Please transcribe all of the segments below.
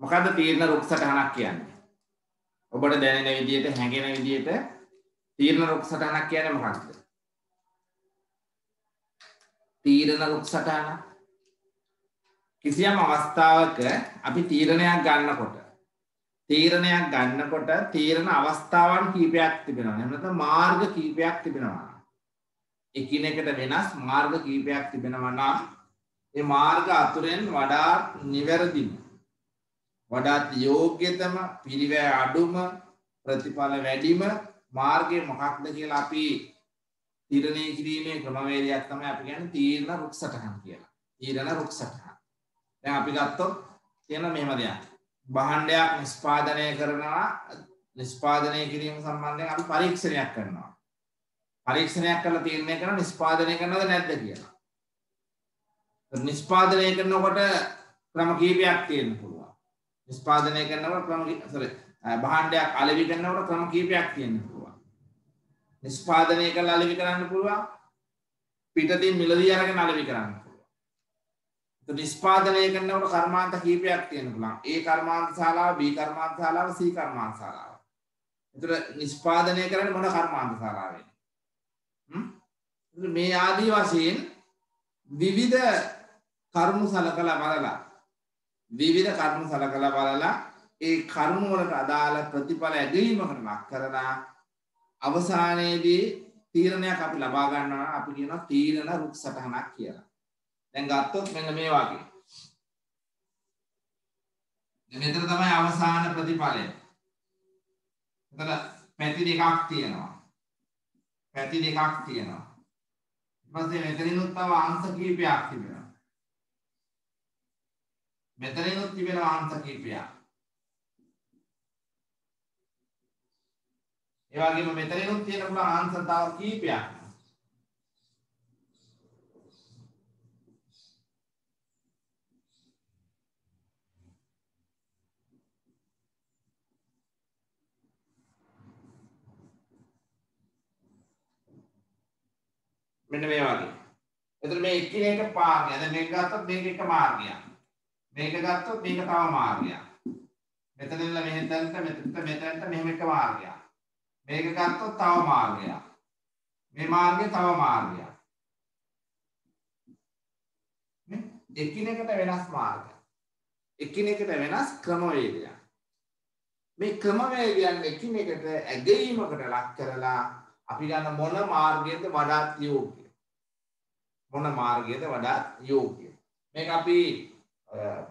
මොකද්ද තීරණ රුක් සටහනක් කියන්නේ? ඔබට දැනෙන විදිහට හැඟෙන විදිහට තීරණ රුක් සටහනක් කියන්නේ මොකක්ද? තීරණ රුක් සටහන කිසියම් අවස්ථාවක අපි තීරණයක් ගන්නකොට තීරණ අවස්ථාවන් කීපයක් තිබෙනවා. එහෙම නැත්නම් මාර්ග කීපයක් තිබෙනවා. එකිනෙකට වෙනස් මාර්ග කීපයක් තිබෙනවා නම් ඒ මාර්ග අතුරෙන් වඩාත් නිවැරදිම වඩාත් යෝග්‍යතම පිළිවෙල අඩුම ප්‍රතිඵල වැඩිම මාර්ගය මොකක්ද කියලා අපි තීරණය කිරීමේ ක්‍රමවේදයක් තමයි අපි කියන්නේ තීරණ රුක් සටහන් කියලා. තීරණ රුක් සටහන්. දැන් අපි ගත්තොත් කියන මෙහෙම දෙයක්. භාණ්ඩයක් නිෂ්පාදනය කිරීම සම්බන්ධයෙන් අපි පරීක්ෂණයක් කරනවා. පරීක්ෂණයක් කරලා තීරණය කරන නිෂ්පාදනය කරනවද නැද්ද කියලා. නිෂ්පාදනය කරනකොට ක්‍රම කීපයක් තියෙන්න පුළුවන්. නිෂ්පාදනය කරනකොට භාණ්ඩයක් අලෙවි කරනකොට ක්‍රම කීපයක් තියෙන්න පුළුවන්. නිෂ්පාදනය කරලා අලෙවි කරන්න පුළුවන්. පිටතින් මිලදී අරගෙන අලෙවි කරන්න පුළුවන්. ඒක නිෂ්පාදනය කරනකොට කර්මාන්ත කීපයක් තියෙන්න පුළුවන්. A කර්මාන්ත ශාලාව, B කර්මාන්ත ශාලාව, C කර්මාන්ත ශාලාව. ඒතර නිෂ්පාදනය කරන්නේ මොන කර්මාන්ත ශාලාවෙන්ද? මේ ආදී වශයෙන් විවිධ කරුණු සලකලා බලලා ඒ කරුණු වලට අදාළ ප්‍රතිඵල ඇදීමකට ලක් කරලා අවසානයේදී තීරණයක් අපි ලබා ගන්නවා. අපි කියනවා තීරණ රුක් සටහනක් කියලා. දැන් ගත්තොත් මෙන්න මේ වගේ. මෙතන තමයි අවසාන ප්‍රතිඵලය. එතන පැති දෙකක් තියෙනවා. ඊපස්සේ මෙතනිනුත් තව අංශ කීපයක් තිබෙනවා. මෙතනිනුත් තිබෙනවා අංශ කීපයක්. ඒ වගේම මෙතනිනුත් තියෙන පුළුවන් අංශ තව කීපයක්. මෙන්න මේ වගේ. එතකොට මේ එකිනෙක මාර්ගය. දැන් මේක ගත්තොත් මේක එක මාර්ගයක්. මේක ගත්තොත් මේක තව මාර්ගයක්. මෙතන ඉඳලා මෙහෙන්ට මෙතනට මෙහෙම එක මාර්ගයක්. මේක ගත්තොත් තව මාර්ගයක්. මේ මාර්ගය තව මාර්ගයක්. නේ? එකිනෙකට වෙනස් මාර්ගයක්. එකිනෙකට වෙනස් ක්‍රමවේදයක්. මේ ක්‍රමවේදයන් එකිනෙකට ඇගීමකට ලක් කරලා අපි ගන්න මොන මාර්ගයේද වඩාත් යෝග්‍ය? මේක අපි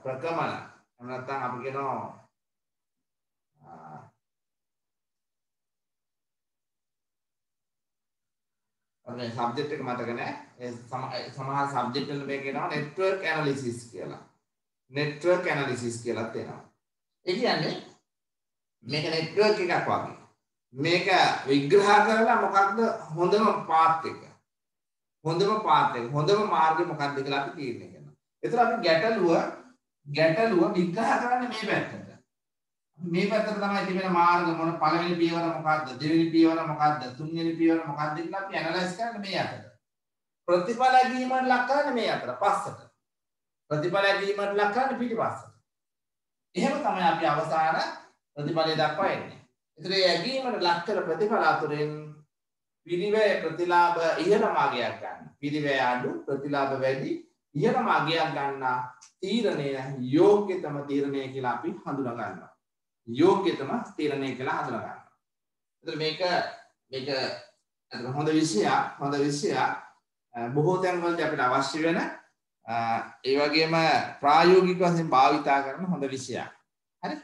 ප්‍රකමන එහෙම නැත්නම් අපි කියනවා අනේ සබ්ජෙක්ට් එක මතක නැහැ. ඒ සමහර සබ්ජෙක්ට් වල මේක කියනවා network analysis කියලා. network analysis කියලා තියෙනවා. ඒ කියන්නේ මේක network එකක් වගේ. මේක විග්‍රහ කරලා මොකක්ද හොඳම පාත් එක. හොඳම මාර්ගය මොකක්ද කියලා අපි තීරණය කරනවා. ඒතර අපි ගැටලුව විග්‍රහ කරන්නේ මේ පැත්තට. මේ පැත්තට තමයි තිබෙන මාර්ග මොන පළවෙනි පියවර මොකක්ද, දෙවෙනි පියවර මොකක්ද, තුන්වෙනි පියවර මොකක්ද කියලා අපි ඇනලයිස් කරන්නේ මේ අතට. ප්‍රතිඵල ලැබීමට ලක් කරන්නේ මේ අතට පස්සට. ප්‍රතිඵල ලැබීමට ලක් කරන්නේ පිටිපස්සට. එහෙම තමයි අපි අවසාන ප්‍රතිඵලය දක්වා එන්නේ. ඒතර ඒ ඇගීමට ලක් කර ප්‍රතිඵල අතුරෙන් පිළිවෙල ප්‍රතිලාභ ඉහළ මාර්ගයක් ගන්න. පිළිවෙල අඩු ප්‍රතිලාභ වැඩි ඉහළ මාර්ගයක් ගන්න තීරණය යෝග්‍යතම තීරණය කියලා අපි හඳුනා ගන්නවා. ඒතර මේක අතන හොඳ විෂයක්. බොහෝ තැන්වලදී අපිට අවශ්‍ය වෙන ඒ වගේම ප්‍රායෝගික වශයෙන් භාවිතා කරන හොඳ විෂයක්. හරි?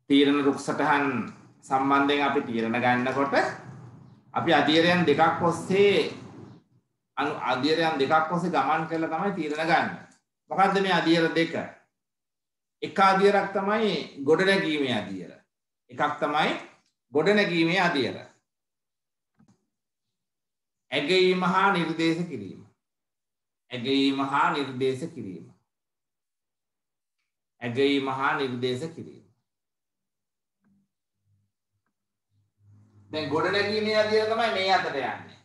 තීරණ රුක් සටහන් සම්බන්ධයෙන් අපි තීරණ ගන්නකොට අපි අධීරයන් දෙකක් ඔස්සේ ගමන් කරලා තමයි තීරණ ගන්න. මොකද්ද මේ අධීර දෙක? එක අධීරක් තමයි ගොඩනැගීමේ අධීර. එකක් තමයි ගොඩනැගීමේ අධීර. ඇගීම හා නිර්දේශ කිරීම. දැන් ගොඩනැගීමේ අධීර තමයි මේ අතට යන්නේ.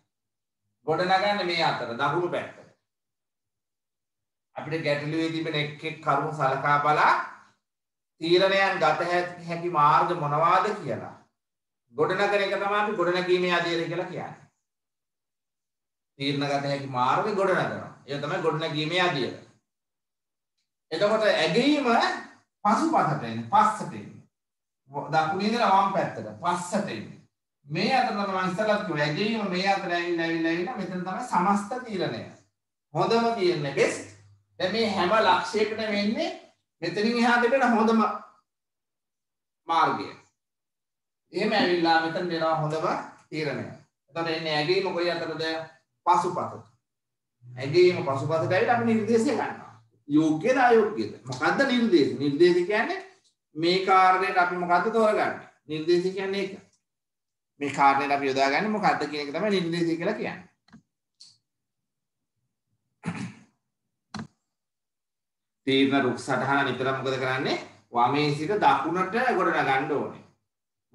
ගොඩනගන්නේ මේ අතට දකුණු පැත්තට. අපිට ගැටලුවේ තිබෙන එක් කරුණු සලකා බලා තීරණයන් ගත හැකි මාර්ග මොනවාද කියලා ගොඩනගන එක තමයි අපි ගොඩනැගීමේ අධ්‍යයනය කියලා කියන්නේ. තීරණ ගත හැකි මාර්ග ගොඩනගනවා. ඒක තමයි ගොඩනැගීමේ අධ්‍යයනය. එතකොට ඇගීම පසුපසට එන්නේ, පස්සට එන්නේ. දකුණේ ඉඳලා වම් පැත්තට පස්සට එන්නේ. මේ අතර තමයි මම ඉස්සරහට කිව්වා ඇගීම මේ අතර ඇවිල්ලා මෙතන තමයි සමස්ත තීරණය. හොඳම තීරණය බෙස්ට්. දැන් මේ හැම ලක්ෂයකටම වෙන්නේ මෙතනින් එහාට එන හොඳම මාර්ගය. එහෙම ඇවිල්ලා මෙතන දෙනවා හොඳම තීරණය. එතකොට එන්නේ ඇගීම කොයි අතරද? පසුපසට. ඇගීම පසුපසට ඇවිල්ලා අපි නිර්දේශය ගන්නවා. යෝග්‍යද අයෝග්‍යද? මොකද්ද නිර්දේශ? නිර්දේශ කියන්නේ මේ කාරණයට අපි මොකද්ද තෝරගන්නේ? නිර්දේශ කියන්නේ ඒක. මේ කාරණයට අපි යොදාගන්නේ මොකද්ද කියන එක තමයි නිර්දේශය කියලා කියන්නේ. තීරණ රුක් සටහන නිතරම මොකද කරන්නේ? වමේ සිට දකුණට ගොඩනගන්න ඕනේ.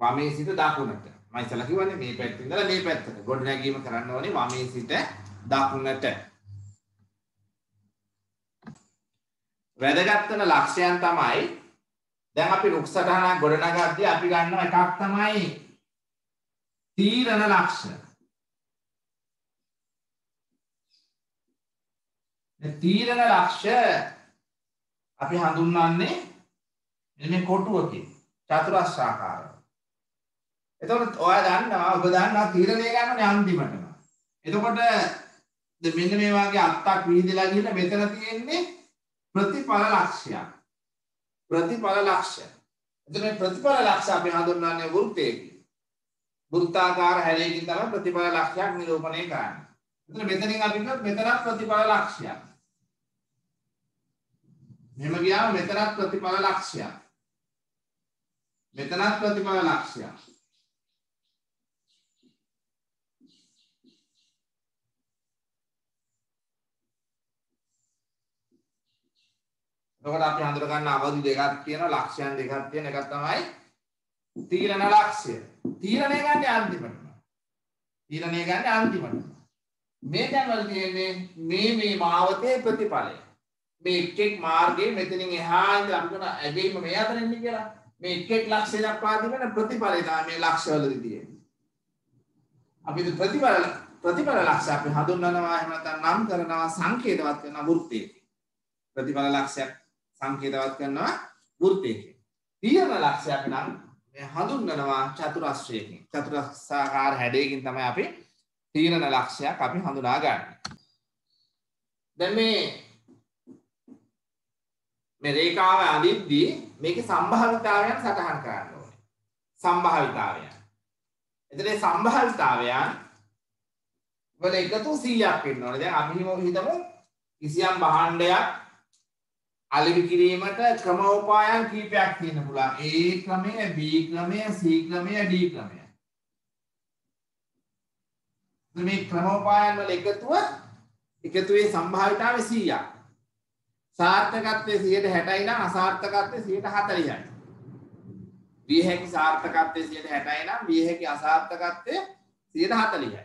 වමේ සිට දකුණට. මම ඉස්සලා කිව්වනේ මේ පැත්තෙන් ඉඳලා මේ පැත්තට ගොඩනැගීම කරන්න ඕනේ වමේ සිට දකුණට. වැදගත් වෙන ලක්ෂයන් තමයි දැන් අපි රුක් සටහනක් ගොඩනගද්දී අපි ගන්න එකක් තමයි තීරණ ලක්ෂ. තීරණ ලක්ෂ අපි හඳුන්වන්නේ මේ කොටුවකින් චතුරස්‍රාකාරව. එතකොට ඔයා ඔබ දන්නවා තීරණය ගන්නනේ අන්තිමටම. එතකොට මෙන්න මේ වගේ අත්තක් විහිදලා ගිහින් මෙතන තියෙන්නේ ප්‍රතිඵල ලක්ෂයක්. ප්‍රතිඵල ලක්ෂ. එතකොට මේ ප්‍රතිඵල ලක්ෂ අපි හඳුන්වන්නේ වෘත්තයකින්. වෘත්තාකාර හැඩයකින් තමයි ප්‍රතිඵල ලක්ෂයක් නිරූපණය කරන්නේ. එතකොට මෙතනින් අපි කියොත් මෙතනක් ප්‍රතිඵල ලක්ෂයක්. මෙහෙම ගියාම මෙතනක් ප්‍රතිඵල ලක්ෂයක්. මෙතනක් ප්‍රතිඵල ලක්ෂයක්. එතකොට අපි හඳුන ගන්න අවධි දෙකක් තියෙනවා, ලක්ෂයන් දෙකක් තියෙන එකක් තමයි තීරණ ලක්ෂ්‍ය. තීරණය ගන්න අන්තිමටම. තීරණය ගන්න අන්තිමටම. මේ දැන්වල තියෙන්නේ මේ මාවතේ ප්‍රතිඵලය. මේ එක් මාර්ගයේ මෙතනින් එහා ඉඳලා අපි කරන ඇගීම මේ අතර එන්නේ කියලා. මේ එක් ලක්ෂ්‍ය දක්වා තිබෙන ප්‍රතිඵලය තමයි මේ ලක්ෂවලදී තියෙන්නේ. අපි ප්‍රතිඵල ලක්ෂ්‍ය අපි හඳුන්වනවා එහෙම නැත්නම් නම් කරනවා සංකේතවත් කරනවා වෘත්තයකින්. ප්‍රතිඵල ලක්ෂ්‍යයක් සංකේතවත් කරනවා වෘත්තයකින්. තීරණ ලක්ෂ්‍ය අපි නම් හඳුන්වනවා චතුරස්‍රයකින්. චතුරස්‍රාකාර හැඩයකින් තමයි අපි තීරණ ලක්ෂ්‍යයක් අපි හඳුනාගන්නේ. දැන් මේ රේඛාව අදිද්දී මේකේ සම්භාවිතාවයන් සටහන් කරන්න ඕනේ. සම්භාවිතාවයන්. එතන සම්භාවිතාවයන් වල එකතු 100ක් වෙන්න ඕනේ. දැන් අපි හිතමු කිසියම් භාණ්ඩයක් අලෙවි කිරීමට ක්‍රමෝපායන් කීපයක් තියෙන්න පුළුවන්. A ක්‍රමය, B ක්‍රමය, C ක්‍රමය, D ක්‍රමය. මේ ක්‍රමෝපායන් වල එකතුවේ සම්භාවිතාවය 100ක්. සාර්ථකත්වයේ 60යි නම් අසාර්ථකත්වයේ 40යි. විය හැකි සාර්ථකත්වයේ 60යි නම් විය හැකි අසාර්ථකත්වයේ 40යි.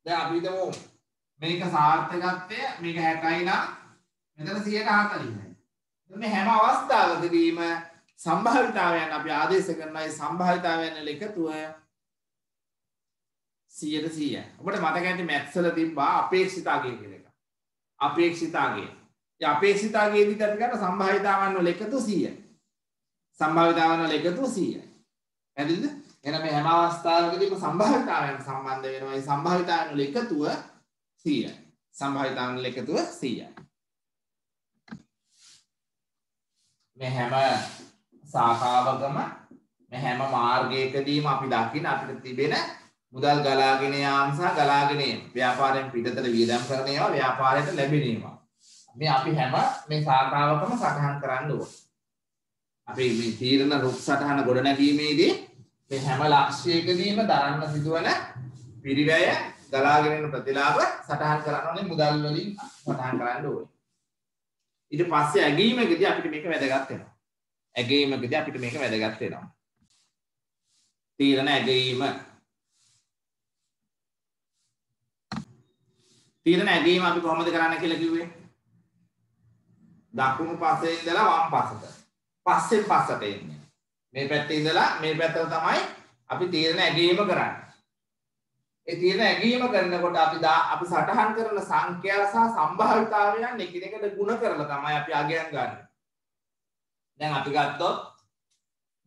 දැන් අපි හිතමු මේක සාර්ථකත්වය මේක 60යි නම් මෙතන 40යි. මේ හැම අවස්ථාවකදීම සම්භාවිතාවයන් අපි ආදේශ කරනවා. ඒ සම්භාවිතාවයන් වල එකතුව 100%යි. ඔබට මතක ඇති මැත්ස් වල තිබ්බා අපේක්ෂිත අගය කියලා එක. අපේක්ෂිත අගය. ඒ අපේක්ෂිත අගයේදී අපි ගන්න සම්භාවිතාවයන් වල එකතුව 100යි. සම්භාවිතාවයන් වල එකතුව 100යි. හරිද? එහෙනම් මේ හැම අවස්ථාවකදීම සම්භාවිතාවයන් සම්බන්ධ වෙනවා. ඒ සම්භාවිතාවයන් වල එකතුව 100යි. සම්භාවිතාවයන් වල එකතුව 100යි. මේ හැම සාකාවකම මේ හැම මාර්ගයකදීම අපි දකින අපිට තිබෙන මුදල් ගලාගෙන යාම සහ ගලාගෙන ඒම ව්‍යාපාරයෙන් පිටතට වියදම් කරන ඒවා ව්‍යාපාරයට ලැබෙන ඒවා මේ අපි හැම මේ සාකාවකම සටහන් කරන්න ඕනේ. අපි මේ තීරණ රුක් සටහන ගොඩනැගීමේදී මේ හැම ලක්ෂයකදීම දරන්න සිදුවන පිරිවැය ගලාගෙන යන ප්‍රතිලාභ සටහන් කරන්න ඕනේ. මුදල් වලින් සටහන් කරන්න ඕනේ. ඊට පස්සේ ඇගීමකදී අපිට මේක වැදගත් වෙනවා. ඇගීමකදී අපිට මේක වැදගත් වෙනවා. තීරණ ඇගීම. තීරණ ඇගීම අපි කොහොමද කරන්න කියලා කිව්වේ? දකුණු පස්සේ ඉඳලා වම් පස්සට. පස්සෙන් පස්සට එන්නේ. මේ පැත්තේ ඉඳලා මේ පැත්තට තමයි අපි තීරණ ඇගීම කරන්නේ. ඒ තීරණ ඇගීම කරනකොට අපි සටහන් කරන සංඛ්‍යා සහ සම්භාවිතාවයන් එකිනෙකට ගුණ කරලා තමයි අපි අගයන් ගන්න. දැන් අපි ගත්තොත්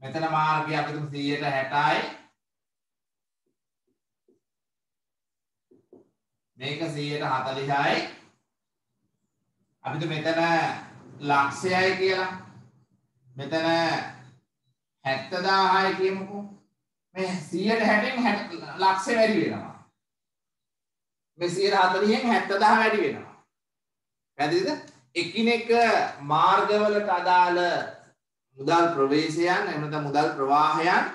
මෙතන මාර්ගය අපිට 160යි. මේක 140යි. අපිට මෙතන ලක්ෂයයි කියලා. මෙතන 70000යි කියමුකෝ. මේ 160න් ලක්ෂය වැඩි වෙනවා. මේ 140න් 70000 වැඩි වෙනවා. පැහැදිලිද? එකිනෙක මාර්ගවලට අදාළ මුදල් ප්‍රවේශයන් එහෙම නැත්නම් මුදල් ප්‍රවාහයන්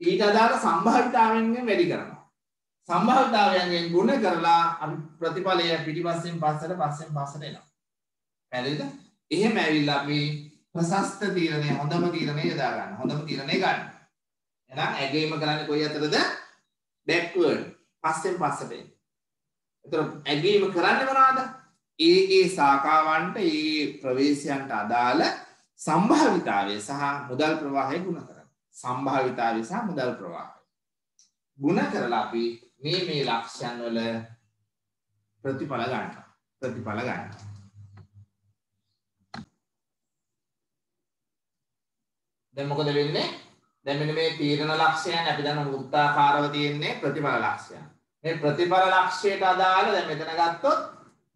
ඊට අදාළ සම්භාවිතාවයෙන් වැඩි කරනවා. සම්භාවිතාවයෙන් ගුණ කරලා අපි ප්‍රතිඵලය පිටිපස්සෙන් පස්සට එනවා. පැහැදිලිද? එහෙම ඇවිල්ලා අපි ප්‍රශස්ත තීරණය හොඳම තීරණය යොදා ගන්න. හොඳම තීරණය ගන්න. එහෙනම් ඇගීම කරන්නේ කොයි අතරද? බෑක්වර්ඩ්. පස්සෙන් පස්සට එන්න. ඒතර ඇගීම කරන්නේ මොනවාද? ඒ ශාඛාවන්ට ඒ ප්‍රවේශයන්ට අදාළ සම්භාවිතාවය සහ මුදල් ප්‍රවාහය ගුණ කරනවා. සම්භාවිතාවය සහ මුදල් ප්‍රවාහය ගුණ කරලා අපි මේ ලක්ෂණ වල ප්‍රතිඵල ගන්නවා. දැන් මොකද වෙන්නේ? දැන් මෙන්න මේ තීරණ ලක්ෂයන් අපි දන්නා වෘත්තාකාරව තියෙන්නේ ප්‍රතිඵල ලක්ෂයන්. මේ ප්‍රතිඵල ලක්ෂයට අදාළ දැන් මෙතන ගත්තොත්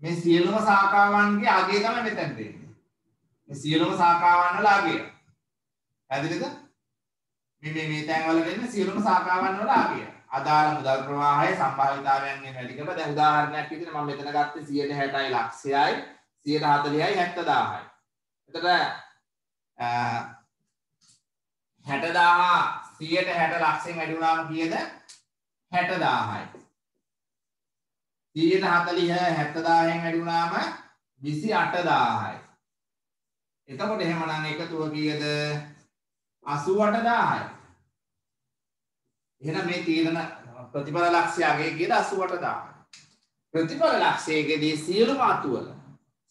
මේ සියලුම ශාඛාවන්ගේ අගය තමයි මෙතන දෙන්නේ. මේ සියලුම ශාඛාවන් වල අගය. පැහැදිලිද? මේ තැන් වල දෙන්නේ සියලුම ශාඛාවන් වල අගය. අදාළ මුදල් ප්‍රවාහය සම්භාවිතාවයන් වැඩි කරලා දැන් උදාහරණයක් විදිහට මම මෙතන ගත්තේ 160යි ලක්ෂයයි 140යි 70000යි. එතකොට 60000 160 ලක්ෂයෙන් වැඩි වුණාම කීයද? 60000යි. 140 70000න් වැඩි වුණාම 28000යි. එතකොට එහෙමනම් එකතුව කීයද? 88000යි. එහෙනම් මේ තීරණ ප්‍රතිඵල ලක්ෂ්‍යයේ කීයද? 88000යි. ප්‍රතිඵල ලක්ෂයේදී සියලුම අතුවල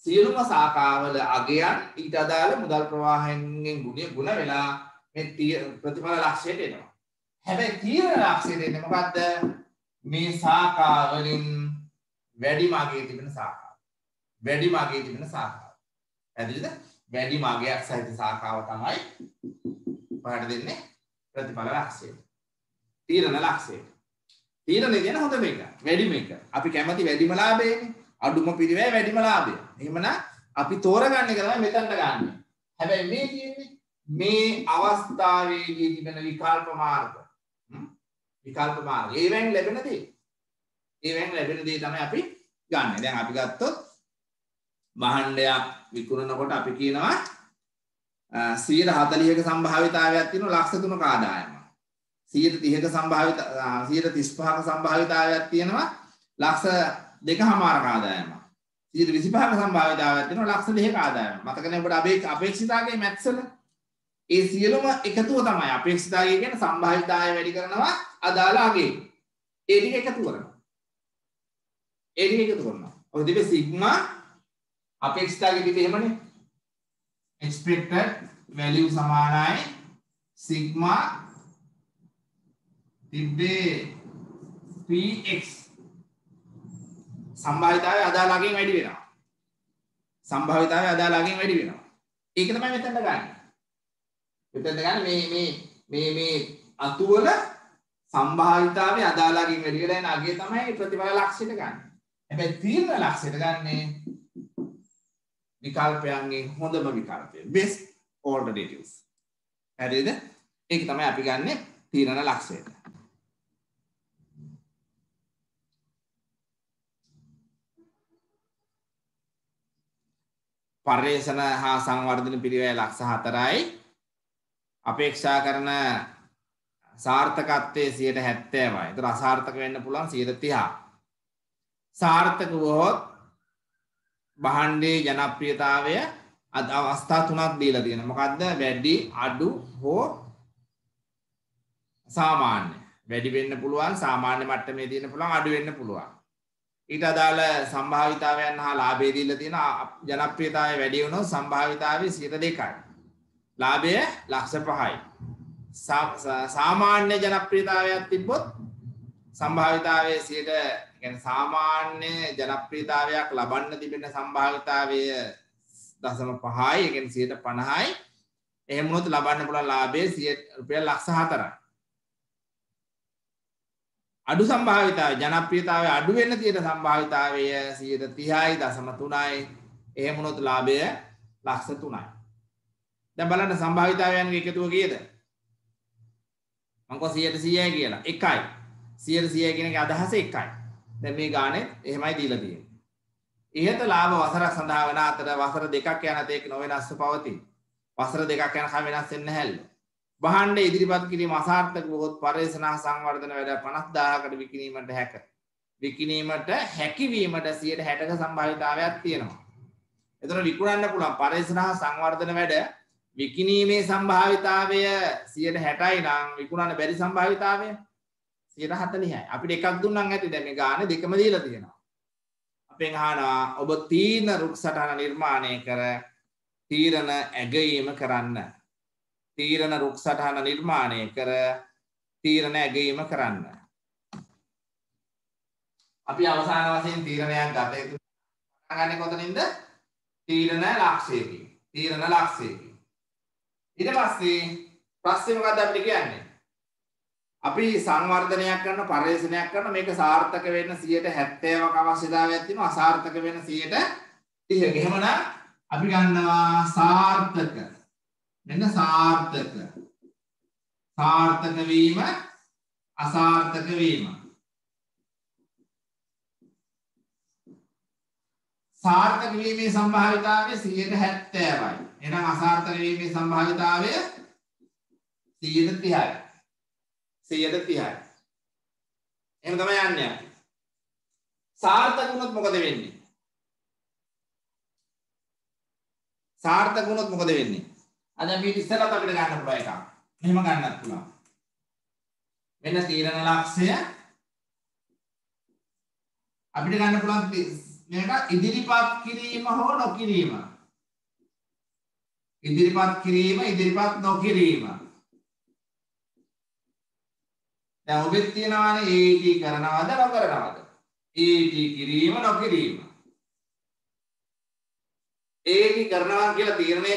සියලුම ශාඛාවල අගයන් ඊට අදාළ මුදල් ප්‍රවාහයෙන් ගුණ වෙලා මේ ප්‍රතිඵල ලක්ෂයට එනවා. හැබැයි තීරණ ලක්ෂය දෙන්නේ මොකද්ද? මේ ශාඛාවලින් වැඩිම අගයේ තිබෙන ශාඛාව. වැඩිම අගයේ තිබෙන ශාඛාව. පැහැදිලිද? වැඩිම අගයක් සහිත ශාඛාව තමයි ඔයාලට දෙන්නේ ප්‍රතිඵල ලක්ෂය. තීරණ ලක්ෂය. තීරණේ කියන හොඳ මේක. වැඩිම එක. අපි කැමති වැඩිම ලාභයනේ. අඩුම පිරිවැය වැඩිම ලාභය. එහෙමනම් අපි තෝරගන්න එක තමයි මෙතනට ගන්න. හැබැයි මේ කියන්නේ මේ අවස්ථාවේදී තිබෙන විකල්ප මාර්ග. විකල්ප මාර්ග. ඒවෙන් ලැබෙන දේ. ඒවෙන් ලැබෙන දේ තමයි අපි ගන්න. දැන් අපි ගත්තොත් භාණ්ඩයක් විකුණනකොට අපි කියනවා 140ක සම්භාවිතාවයක් තියෙනවා ලක්ෂ 3ක ආදායම. 130ක සම්භාවිතාව 135ක සම්භාවිතාවයක් තියෙනවා ලක්ෂ 2කමාරක ආදායම. 125ක සම්භාවිතාවයක් තියෙනවා ලක්ෂ 2ක ආදායම. මතකනේ ඔබට අපේක්ෂිතාගේ මැත්ස් වල ඒ සියලුම එකතුව තමයි අපේක්ෂිතාවය කියන්නේ සම්භාවිතාවය වැඩි කරනවා අදාළ අගේ. ඒ ටික එකතු කරනවා. ඔය දෙපේ සිග්මා අපේක්ෂිතාවගේ තිබෙ එහෙමනේ. expected value සමානයි සිග්මා තිබ්බේ px සම්භාවිතාවය අදාළ අගෙන් වැඩි වෙනවා. සම්භාවිතාවය අදාළ අගෙන් වැඩි වෙනවා. ඒක තමයි මෙතනට ගන්න. මෙතනට ගන්න මේ අතුවල සම්භාවිතාවය අදාළ අගෙන් වැඩි වෙලා යන අගය තමයි ප්‍රතිඵල ලක්ෂයට ගන්න. හැබැයි තීරණ ලක්ෂයට ගන්නේ විකල්පයන්ගේ හොඳම විකල්පය. best alternatives. හරිද? ඒක තමයි අපි ගන්නෙ තීරණ ලක්ෂයට. පර්යේෂණ හා සංවර්ධන පිරිවැය ලක්ෂ 4යි. අපේක්ෂා කරන සාර්ථකත්වයේ 70%යි. ඒතර අසාර්ථක වෙන්න පුළුවන් 30%. සාර්ථක වුවොත් භාණ්ඩයේ ජනප්‍රියතාවය අවස්ථා තුනක් දීලා තියෙනවා. මොකද්ද? වැඩි, අඩු හෝ සාමාන්‍ය. වැඩි වෙන්න පුළුවන්, සාමාන්‍ය මට්ටමේ තියෙන්න පුළුවන්, අඩු වෙන්න පුළුවන්. ඊට අදාළ සම්භාවිතාවයන් හා ලාභය දීලා තියෙනවා. ජනප්‍රියතාවය වැඩි වුණොත් සම්භාවිතාවය 2%යි. ලාභය ලක්ෂ 5යි. සාමාන්‍ය ජනප්‍රියතාවයක් තිබ්බොත් සම්භාවිතාවය 100 කියන්නේ සාමාන්‍ය ජනප්‍රියතාවයක් ලබන්න තිබෙන සම්භාවිතාවය 0.5යි. ඒ කියන්නේ 50යි. එහෙම වුණොත් ලබන්න පුළුවන් ලාභය රුපියල් ලක්ෂ 4යි. අඩු සම්භාවිතාවය ජනප්‍රියතාවය අඩු වෙන්න තියෙන සම්භාවිතාවය 30යි 0.3යි. එහෙම වුණොත් ලාභය ලක්ෂ 3යි. දැන් බලන්න සම්භාවිතාවයන්ගේ එකතුව කීයද? මම කෝ 100%යි කියලා. 1යි. 100% කියන එකේ අදහස 1යි. දැන් මේ ගානේ එහෙමයි දීලා තියෙන්නේ. ඉහත ලාභ වසරක් සඳහා වන අතර වසර දෙකක් යන තෙක් නොවෙනස්ව පවතී. වසර දෙකක් යනකම් වෙනස් වෙන්නේ නැහැලු. භාණ්ඩ ඉදිරිපත් කිරීම අසාර්ථක වුවහොත් පරිශන සංවර්ධන වැඩ 50000කට විකිණීමට හැක. විකිණීමට හැකියවීමට 60%ක සම්භාවිතාවයක් තියෙනවා. එතකොට විකුණන්න පුළුවන් පරිශන සංවර්ධන වැඩ විකිණීමේ සම්භාවිතාවය 60%යි නම් විකුණන්න බැරි සම්භාවිතාවය 40%යි. අපිට එකක් දුන්නම් ඇති දැන් මේ ගානේ දෙකම දීලා තියෙනවා. අපෙන් අහනවා ඔබ තීන රුක් සටහන නිර්මාණය කර තීරණ ඇගයීම කරන්න. තීරණ රුක් සටහන නිර්මාණය කර තීරණ ඇගයීම කරන්න. අපි අවසාන වශයෙන් තීරණයක් ගත යුතු ගන්න කොතනින්ද? තීරණ ලක්ෂයකින්. තීරණ ලක්ෂයකින්. ඊට පස්සේ ප්‍රශ්නේ මොකක්ද අපිට කියන්නේ? අපි සංවර්ධනයක් කරන පරිශ්‍රණයක් කරන මේක සාර්ථක වෙන්න 70%ක් අවශ්‍යතාවයක් තියෙනවා. අසාර්ථක වෙන්න 30%. එහෙමනම් අපි ගන්නවා සාර්ථක. මෙන්න සාර්ථක. සාර්ථක වීම අසාර්ථක වීම. සාර්ථක වීමේ සම්භාවිතාවය 70%යි. එහෙනම් අසාර්ථක වීමේ සම්භාවිතාවය 30%යි. 30%යි. එහෙම තමයි යන්නේ. සාර්ථක වුණොත් මොකද වෙන්නේ? සාර්ථක වුණොත් මොකද වෙන්නේ? අද අපි ඉස්සරහට අපිට ගන්න පුළුවන් එකක්. මෙහෙම ගන්නත් පුළුවන්. මෙන්න තීරණ ලක්ෂය අපිට ගන්න පුළුවන් මේක ඉදිරිපත් කිරීම හෝ නොකිරීම. ඉදිරිපත් කිරීම ඉදිරිපත් නොකිරීම. දැන් ඔබෙත් තියනවානේ AT කරනවද නොකරනවද? AT කිරීම නොකිරීම. AT කරනවා කියලා තීරණය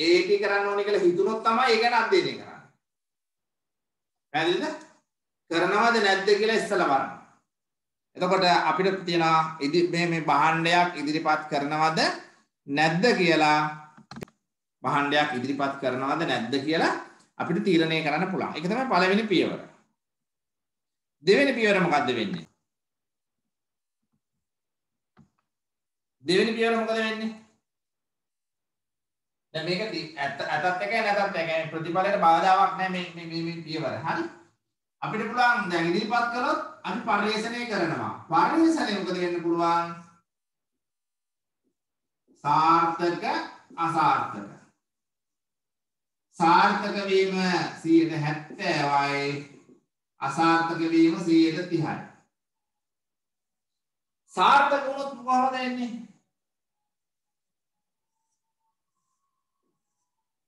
AT කරන්න ඕනේ කියලා හිතුනොත් තමයි ඒ ගැන අධ්‍යයනය කරන්නේ. පැහැදිලිද? කරනවද නැද්ද කියලා ඉස්සලා බලන්න. එතකොට අපිට තියෙනවා මේ භාණ්ඩයක් ඉදිරිපත් කරනවද නැද්ද කියලා භාණ්ඩයක් ඉදිරිපත් කරනවද නැද්ද කියලා අපිට තීරණය කරන්න පුළුවන්. ඒක තමයි පළවෙනි පියවර. දෙවෙනි පියවර මොකද්ද වෙන්නේ? දෙවෙනි පියවර මොකද වෙන්නේ? දැන් මේක ඇතත් එකයි නැතත් එකයි ප්‍රතිඵලයට බාධාවක් නැහැ මේ පියවර. හරි? අපිට පුළුවන් දැන් ඉදිරිපත් කළොත් අපි පරිශ්‍රණය කරනවා. පරිශ්‍රණය මොකද වෙන්න පුළුවන්? සාර්ථක අසාර්ථක. සාර්ථක වීම 70%යි අසාර්ථක වීම 30%යි. සාර්ථක වුණොත් මොකද වෙන්නේ?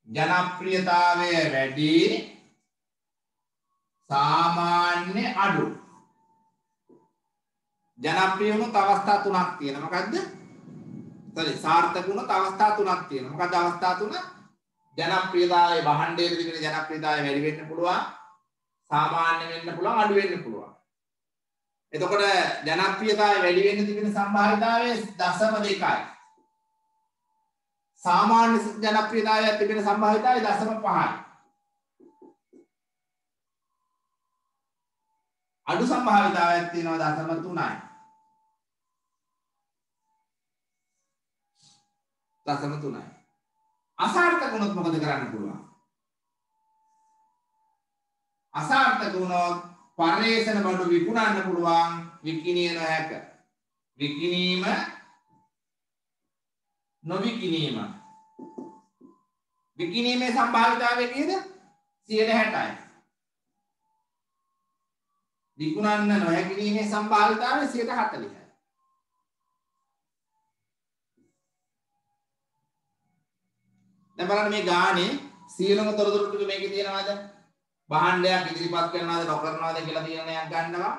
ජනප්‍රියතාවය වැඩි සාමාන්‍ය අඩු. ජනප්‍රිය වුණොත් අවස්ථා තුනක් තියෙනවා. මොකද්ද? සාර්ථක වුණොත් අවස්ථා තුනක් තියෙනවා. මොකද්ද අවස්ථා තුන? ජනප්‍රියතාවයේ භාණ්ඩයේ තිබෙන ජනප්‍රියතාවය වැඩි වෙන්න පුළුවන්. සාමාන්‍ය වෙන්න පුළුවන්, අඩු වෙන්න පුළුවන්. එතකොට ජනප්‍රියතාවය වැඩි වෙන්න තිබෙන සම්භාවිතාවය 0.2යි. සාමාන්‍ය ජනප්‍රියතාවයක් තිබෙන සම්භාවිතාවය 0.5යි. අඩු සම්භාවිතාවයක් තියෙනවා 0.3යි. 0.3යි. අසාර්ථක වුණොත් මොකද කරන්න පුළුවන්? අසාර්ථක වුණොත් පරිේෂණ බඩු විකුණන්න පුළුවන්, විකිණිය නොහැක. විකිණීම නොවිකිණීම. විකිණීමේ සම්භාවිතාවය කීයද? 60%යි. විකුණන්න නොහැකිීමේ සම්භාවිතාවය 40%යි. දැන් බලන්න මේ ගානේ සියලුම තොරතුරු ටික මේකේ තියෙනවද? භාණ්ඩයක් ඉදිරිපත් කරනවද නොකරනවද කියලා තීරණයක් ගන්නවා.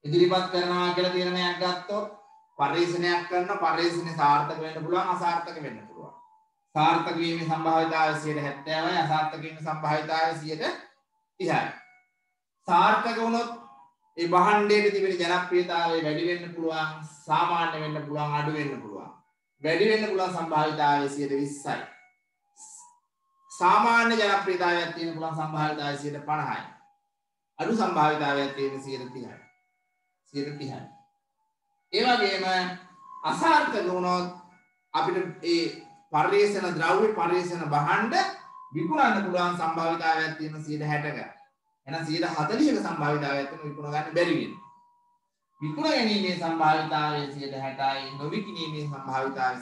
ඉදිරිපත් කරනවා කියලා තීරණයක් ගත්තොත් පරිශීලනයක් කරනවා. පරිශීලනය සාර්ථක වෙන්න පුළුවන් අසාර්ථක වෙන්න පුළුවන්. සාර්ථක වීමේ සම්භාවිතාවය 70%යි අසාර්ථක වීමේ සම්භාවිතාවය 30%යි. සාර්ථක වුණොත් ඒ භාණ්ඩයේ තිබෙන ජනප්‍රියතාවය වැඩි වෙන්න පුළුවන්, සාමාන්‍ය වෙන්න පුළුවන්, අඩු වෙන්න පුළුවන්. වැඩි වෙන්න පුළුවන් සම්භාවිතාවය 20%යි. සාමාන්‍ය ජනප්‍රියතාවයක් තියෙන පුළුවන් සම්භාවිතාවය 50%යි. අඩු සම්භාවිතාවයක් තියෙන 30%යි. 30%යි. ඒ වගේම අසාර්ථක වුණොත් අපිට ඒ පරිේෂණ ද්‍රව්‍ය පරිේෂණ භාණ්ඩ විකුණන්න පුළුවන් සම්භාවිතාවයක් තියෙන 60%ක. එහෙනම් 140ක සම්භාවිතාවයක් තියෙන විකුණ ගන්න බැරි වෙනවා. විකුණ ගැනීමේ සම්භාවිතාවය 60%යි, නොවිකිණීමේ සම්භාවිතාවය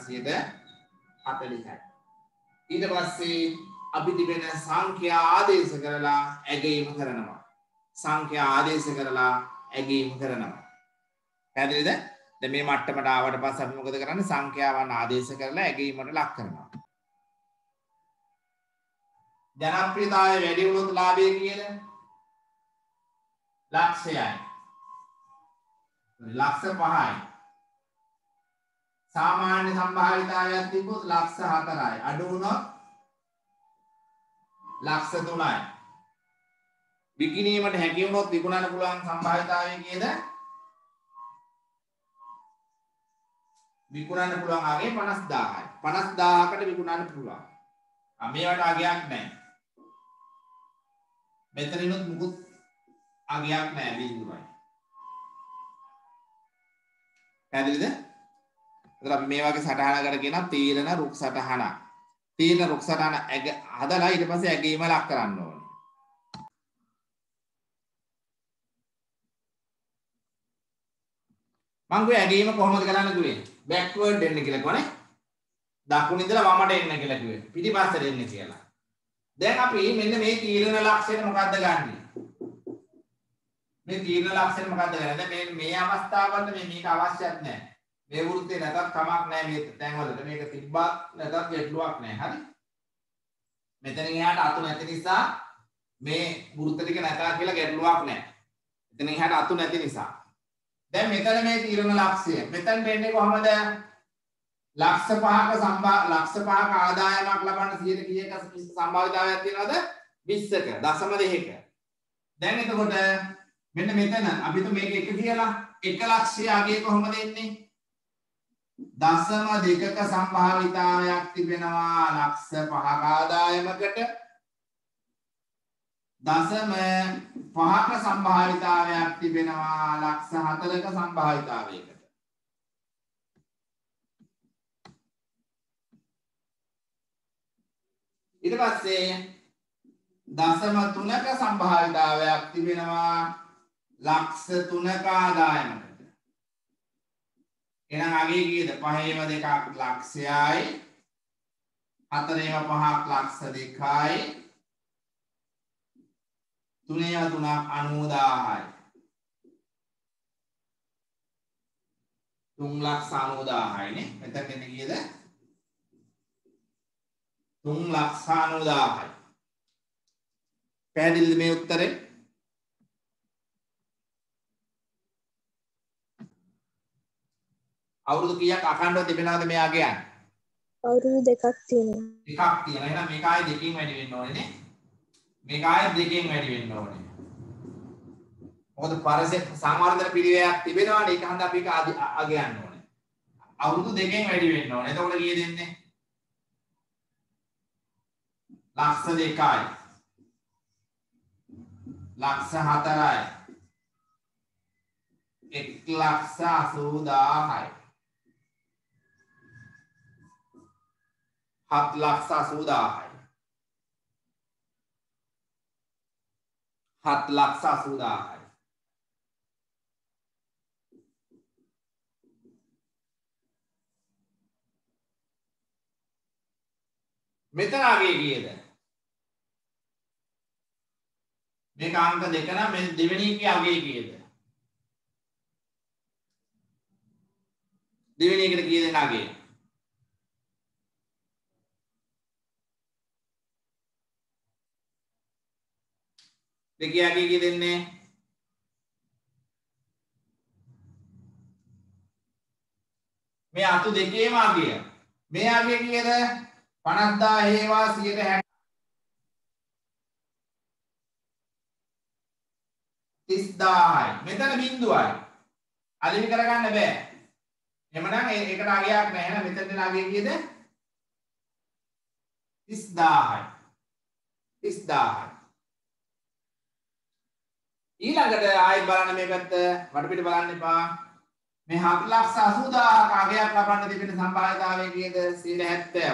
40%යි. ඊට පස්සේ අපි තිබෙන සංඛ්‍යා ආදේශ කරලා ඇගීම කරනවා. සංඛ්‍යා ආදේශ කරලා ඇගීම කරනවා. පැහැදිලිද? දැන් මේ මට්ටමට ආවට පස්සේ අපි මොකද කරන්නේ? සංඛ්‍යාවන් ආදේශ කරලා ඇගීමට ලක් කරනවා. ජනප්‍රියතාවය වැඩි වුණොත් ලාභය කීයද? ලක්ෂයයි. ලක්ෂ 5යි. සාමාන්‍ය සම්භාවිතාවයක් තිබ්බොත් ලක්ෂ 4යි. අඩු වුණොත් ලක්ෂ 3යි. විකිණීමට හැකි වුණොත් විකුණන්න පුළුවන් සම්භාවිතාවය කීයද? විකුණන්න පුළුවන් අගේ 50000යි. 50000කට විකුණන්න පුළුවන්. මේවට අගයක් නැහැ. මෙතනිනුත් මුකුත් අගයක් නැහැ බිඳුවයි. පැහැදිලිද? එතකොට අපි මේ වගේ සටහනකට කියනවා තීරණ රුක් සටහන. තීරණ රුක් සටහන හදලා ඊට පස්සේ ඇගීම ලක් කරන්න ඕනේ. මම කිව්වේ ඇගීම කොහොමද කරන්න කිව්වේ? බෑක්වර්ඩ් එන්න කියලා කිව්වනේ. දකුණ ඉඳලා වමට එන්න කියලා කිව්වේ. පිටිපස්සට එන්න කියලා. දැන් අපි මෙන්න මේ තීරණ ලක්ෂණය මොකද්ද ගන්නෙ? මේ තීරණ ලක්ෂණය මොකද්ද ගන්නේ? දැන් මේ අවස්ථාවවල මේක අවශ්‍යත් නැහැ. මේ වෘත්තේ නැතත් කමක් නැහැ මේ තැන්වලට. මේක තිබ්බත් නැතත් ගැටලුවක් නැහැ. හරි? මෙතනින් එහාට අතු නැති නිසා මේ වෘත්ත ටික නැතා කියලා ගැටලුවක් නැහැ. එතනින් එහාට අතු නැති නිසා. දැන් මෙතන මේ තීරණ ලක්ෂය. මෙතන වෙන්නේ කොහමද? ලක්ෂ 5ක ආදායමක් ලබන්න 100 කීයක සම්භාවිතාවයක් තියෙනවද? 20ක. දශම 2ක. දැන් එතකොට මෙන්න මෙතන අපි તો මේක 1 කියලා 1 ලක්ෂය අගේ කොහොමද එන්නේ? දශම 2ක සම්භාවිතාවයක් තිබෙනවා ලක්ෂ 5ක ආදායමකට. දශම 5ක සම්භාවිතාවයක් තිබෙනවා ලක්ෂ 4ක සම්භාවිතාවයකට. ඊට පස්සේ දශම 3ක සම්භාවිතාවයක් තිබෙනවා ලක්ෂ 3ක ආදායමකට. එහෙනම් අගේ කීයද? 5ේම 2ක් ලක්ෂයයි 4ේම 5ක් ලක්ෂ 2යි 3ේම 3ක් 90000යි 3,90,000යි නේ. මෙතන එන්නේ කීයද? 3,90,000යි. පැහැදිලිද මේ උත්තරේ? අවුරුදු කීයක් අඛණ්ඩව තිබෙනවද මේ අගයන්? අවුරුදු 2ක් තියෙනවා. එකක් තියෙනවා. එහෙනම් මේක ආයේ දෙකකින් වැඩි වෙන්න ඕනේ නේ. මේක ආයේ දෙකකින් වැඩි වෙන්න ඕනේ. මොකද පරිසෙ සංවර්ධන පිළිවෙලක් තිබෙනවානේ. ඒක හන්ද අපි ඒක අගයන්න ඕනේ. අවුරුදු දෙකකින් වැඩි වෙන්න ඕනේ. එතකොට කීයද එන්නේ? ලක්ෂ 2යි. ලක්ෂ 4යි. 1,80,000යි. 7,80,000යි. 7,80,000යි. මෙතන අගේ කීයද? මේක අංක 2 නම් මේ දෙවෙනි එකේ අගේ කීයද? දෙවෙනි එකට කීයද අගේ? දෙකේ අගය කී දෙන්නේ? මේ අතු දෙකේම අගය. මේ අගය කීයද? 50000 හේවා 160 30000යි. මෙතන බිඳුවයි. අලිවි කරගන්න බෑ. එහෙමනම් ඒකට අගයක් නැහැ. එහෙනම් මෙතන දෙන අගය කීයද? 30000යි. 30000යි. ඊළඟට ආයෙ බලන්න මේ පැත්ත වටපිට බලන්න එපා. මේ 7,80,000ක අගයක් ලබන්න තිබෙන සම්භාවිතාවය කීයද? 70යි.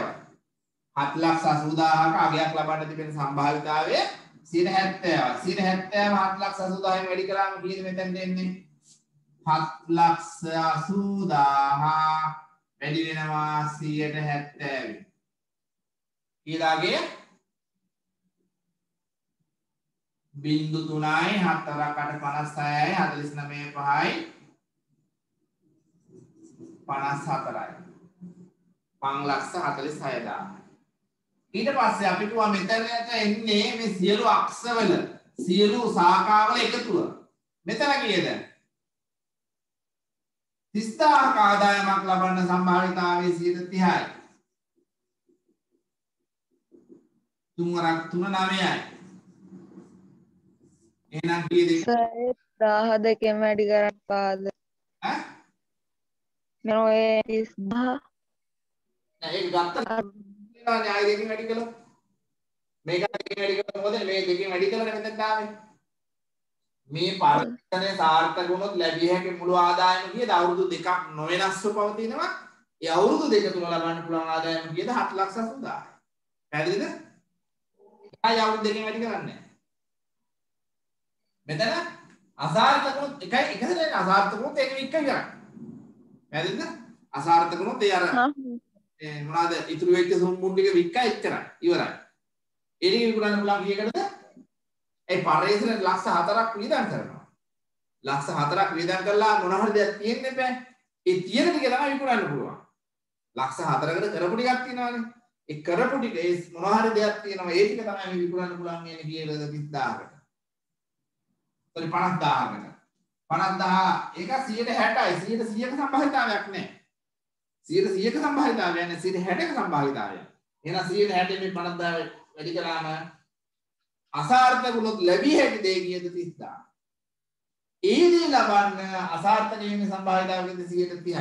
7,80,000ක අගයක් ලබන්න තිබෙන සම්භාවිතාවය 70යි. 70ම 7,80,000න් වැඩි කරාම කීයද මෙතෙන් දෙන්නේ? 7,80,000 වැඩි වෙනවා 170. ඊළඟේ 0.3යි 4ක් 56යි 49 5යි 54යි 5,46,000. ඊට පස්සේ අපි කිව්වා මෙතනට එන්නේ මේ සියලු අක්ෂවල සියලු ශාඛාවල එකතුව. මෙතන කීයද? 30,000ක ආදායමක් ලබන්න සම්භාවිතාවය 30%යි. 3 එහෙනම් කීයද? 10,000 වැඩි කරන්න පාද. ඈ? මම ඔය 30,000 නෑ ඒක ගත්තා න්‍යාය දෙකකින් වැඩි කළොත් මේක දෙකකින් වැඩි කළොත් මොකද මේ දෙකකින් වැඩි කළානේ මෙතෙන් ආවේ. මේ පරිවර්තනය සාර්ථක වුණොත් ලැබිය හැකි මුළු ආදායම කීයද? අවුරුදු දෙකක් නොවෙනස්ව පවතිනවා. ඒ අවුරුදු දෙක තුල ලබන්න පුළුවන් ආදායම කීයද? 7,80,000. පැහැදිලිද? ආය අවුරුදු දෙකකින් වැඩි කරන්නේ. මෙතන අසාර්ථක වුණොත් එකයි එකසරේ අසාර්ථක වුණොත් ඒක වික්ක කරන්නේ. පැහැදිලිද? අසාර්ථක වුණොත් ඒ අර මොනවාද ඉතුරු වෙච්ච සුම්බුන් ටික වික්ක එච්චරයි. ඉවරයි. එළිය විකුණන්න පුළුවන් කීයකටද? ඒ පරිශ්‍රණය ලක්ෂ 4ක් වියදම් කරනවා. ලක්ෂ 4ක් වියදම් කළා මොන හරි දෙයක් තියෙන්න බෑ. ඒ තියෙන ටික තමයි විකුණන්න පුළුවන්. ලක්ෂ 4කට කරපු ටිකක් තියෙනවානේ. ඒ කරපු ටික ඒ මොන හරි දෙයක් තියෙනවා. ඒ ටික තමයි විකුණන්න පුළුවන් කියන්නේ කීයද? 30000කට. 50,000කට 50,000 ඒක 160යි 100ක සම්භාවිතාවයක් නැහැ 100ක සම්භාවිතාවයක් නැහැ 160ක සම්භාවිතාවයක් එහෙනම් 160 මේ 50,000 වැඩි කළාම අසාර්ථක වුණොත් ලැබිය හැකි දේ කීයද 30,000 ඒ දේ ලබන්න අසාර්ථක වෙන සම්භාවිතාවකද 130යි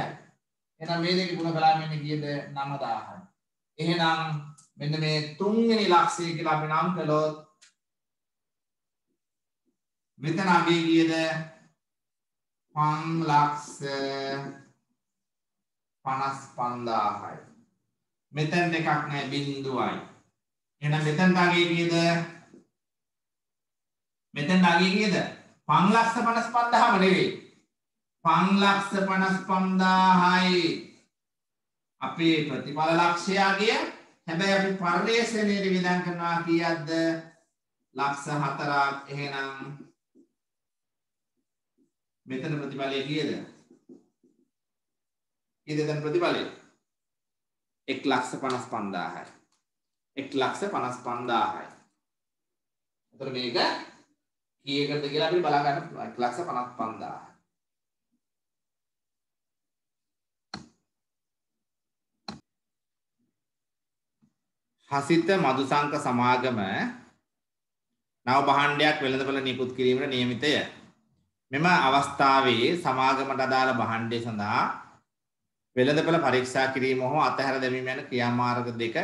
එහෙනම් මේ දෙක ගුණ කළාම එන්නේ කීයද 9,000යි එහෙනම් මෙන්න මේ තුන්වෙනි ලක්ෂය කියලා අපි නම් කළොත් මෙතන අගය කීයද 5,55,000යි මෙතන දෙකක් නැහැ බිඳුවයි එහෙනම් මෙතන අගය කීයද මෙතන අගය කීයද 5,55,000ම නෙවෙයි 5,55,000යි අපේ ප්‍රතිඵල ලක්ෂ්‍ය අගය හැබැයි අපි පරිශ්‍රණයේ වියදම් කරනවා කීයක්ද ලක්ෂ 4ක් එහෙනම් මෙතන ප්‍රතිඵලය කීයද? කීයද දැන් ප්‍රතිඵලය? 1,55,000යි. 1,55,000යි. එතකොට මේක කීයකටද කියලා අපිට බලා ගන්න පුළුවන්. 1,55,000. හසිත මදුසංක සමාගම නව භාණ්ඩයක් වෙළඳපොළ නිකුත් කිරීමට නියමිතය. මෙම අවස්ථාවේ සමාගමට අදාළ භාණ්ඩය සඳහා වෙළඳපොළ පරීක්ෂා කිරීම හෝ අතහැර දැමීම යන ක්‍රියාමාර්ග දෙක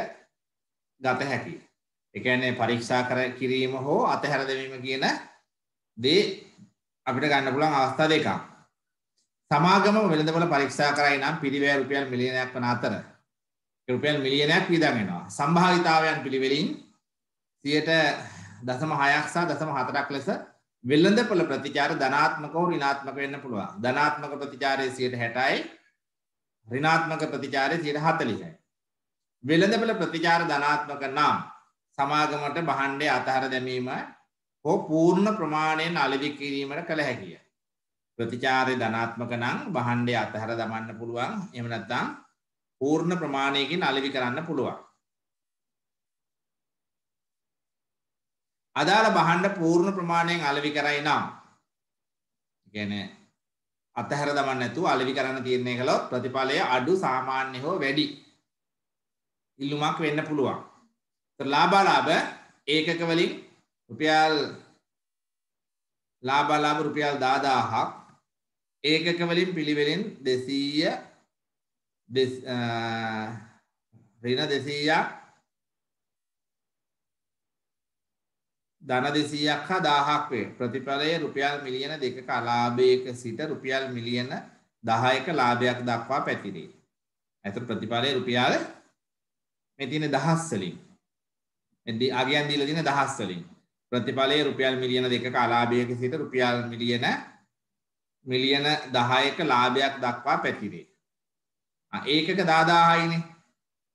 ගත හැකියි. ඒ කියන්නේ පරීක්ෂා කිරීම හෝ අතහැර දැමීම කියන දේ අපිට ගන්න පුළුවන් අවස්ථා දෙකක්. සමාගම වෙළඳපොළ පරීක්ෂා කරයි නම් පිරිවැය රුපියල් මිලියනයක් වන අතර රුපියල් මිලියනයක් වියදම් වෙනවා. සම්භාවිතාවයන් පිළිවෙලින් 0.6ක් සහ 0.4ක් ලෙස වෙළඳපොළ ප්‍රතිචාර ධනාත්මක හෝ ඍණාත්මක වෙන්න පුළුවන්. ධනාත්මක ප්‍රතිචාරය 60%යි ඍණාත්මක ප්‍රතිචාරය 40%යි. වෙළඳපොළ ප්‍රතිචාර ධනාත්මක නම් සමාගමට භාණ්ඩය අතහැර දැමීම හෝ පූර්ණ ප්‍රමාණයෙන් අලෙවි කිරීමට කළ හැකිය. ප්‍රතිචාරය ධනාත්මක නම් භාණ්ඩය අතහැර දමන්න පුළුවන්. එහෙම නැත්නම් පූර්ණ ප්‍රමාණයකින් අලෙවි කරන්න පුළුවන්. අදාළ භාණ්ඩ පූර්ණ ප්‍රමාණයෙන් අලෙවි කරයි නම් කියන්නේ අතහැර දමන්න නැතුව අලෙවි කරන්න තීරණය කළොත් ප්‍රතිඵලය අඩු සාමාන්‍ය හෝ වැඩි ඉල්ලුමක් වෙන්න පුළුවන්. ඒතර ලාභ ඒකක වලින් රුපියල් ලාභ රුපියල් 10000ක් ඒකක වලින් පිළිවෙලින් 200 ඍණ 200ක් ධන 200ක් හා 1000ක් වේ. ප්‍රතිඵලය රුපියල් මිලියන 2ක අලාභයක සිට රුපියල් මිලියන 10ක ලාභයක් දක්වා පැතිරේ. ඒතර ප්‍රතිඵලය රුපියල් මේ තියෙන දහස් වලින් මේ අගයන් දීලා තියෙන දහස් වලින් ප්‍රතිඵලය රුපියල් මිලියන 2ක අලාභයක සිට රුපියල් මිලියන 10ක ලාභයක් දක්වා පැතිරේ. ඒකක 10000යිනේ.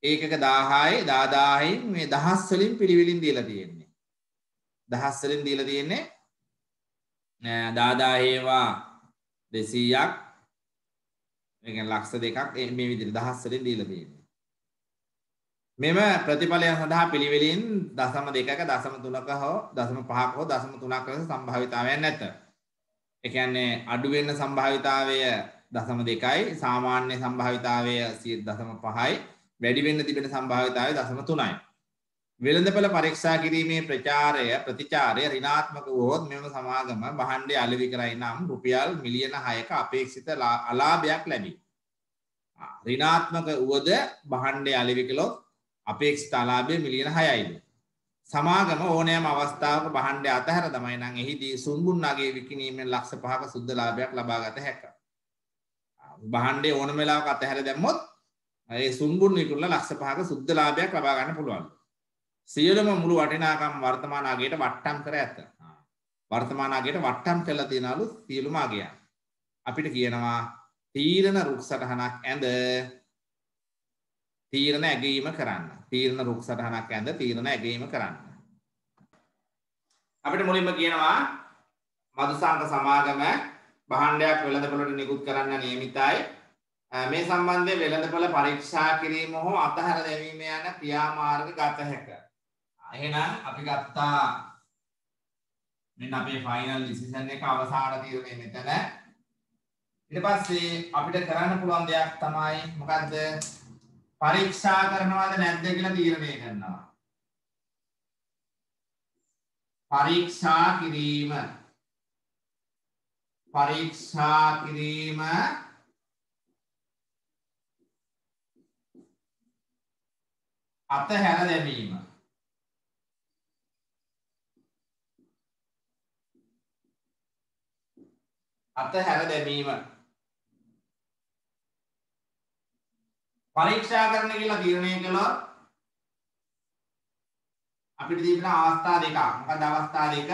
ඒකක 10000යි මේ දහස් වලින් පිළිවෙලින් දීලා තියෙන්නේ. දහස් වලින් දීලා තියෙන්නේ 10000 ඒවා 200ක් ඒ කියන්නේ ලක්ෂ දෙකක් මේ විදිහට දහස් වලින් දීලා තියෙන්නේ. මෙම ප්‍රතිඵලයන් සඳහා පිළිවෙලින් 0.2ක 0.3ක හෝ 0.5ක හෝ 0.3ක ලෙස සම්භාවිතාවයක් නැත. ඒ කියන්නේ අඩු වෙන්න සම්භාවිතාවය 0.2යි සාමාන්‍ය සම්භාවිතාවය 0.5යි වැඩි වෙන්න තිබෙන සම්භාවිතාවය 0.3යි. වෙළඳපොළ පරීක්ෂා කිරීමේ ප්‍රතිචාරය ඍණාත්මක වුවහොත් මෙම සමාගම භාණ්ඩය අලෙවි කරයි නම් රුපියල් මිලියන 6ක අපේක්ෂිත අලාභයක් ලැබේ. ඍණාත්මක වුවද භාණ්ඩය අලෙවි කළොත් අපේක්ෂිත අලාභය මිලියන 6යිද. සමාගම ඕනෑම අවස්ථාවක භාණ්ඩය අතහැර දමයි නම් එහිදී සුන්බුන් නගයේ විකිණීමෙන් ලක්ෂ 5ක සුද්ධ ලාභයක් ලබා ගත හැකිය. භාණ්ඩය ඕනම වෙලාවක අතහැර දැම්මොත් ඒ සුන්බුන් විකුණලා ලක්ෂ 5ක සුද්ධ ලාභයක් ලබා ගන්න පුළුවන්. සියලුම මුළු වටිනාකම් වර්තමාන අගයට වට්ටම් කර ඇත. වර්තමාන අගයට වට්ටම් කරලා තියනලු සියලුම අගයන්. අපිට කියනවා තීරණ රුක් සටහනක් ඇඳ තීරණ ඇගීම කරන්න. තීරණ රුක් සටහනක් ඇඳ තීරණ ඇගීම කරන්න. අපිට මුලින්ම කියනවා මදුසාංක සමාගම භාණ්ඩයක් වෙළඳපොළට නිකුත් කරන්න නියමිතයි. මේ සම්බන්ධයෙන් වෙළඳපොළ පරීක්ෂා කිරීම හෝ අතහැර දැමීම යන ක්‍රියාමාර්ග ගත හැකිය. එහෙනම් අපි ගත්තා මෙන්න අපේ ෆයිනල් ඩිසිෂන් එක අවසාන තීරණය මෙතන. ඊට පස්සේ අපිට කරන්න පුළුවන් දෙයක් තමයි මොකද්ද? පරීක්ෂා කරනවද නැද්ද කියලා තීරණය කරනවා. පරීක්ෂා කිරීම අතහැර දැමීම පරීක්ෂා කරන්න කියලා තීරණය කළොත් අපිට තිබෙන අවස්ථා දෙකක්. මොකද අවස්ථා දෙක?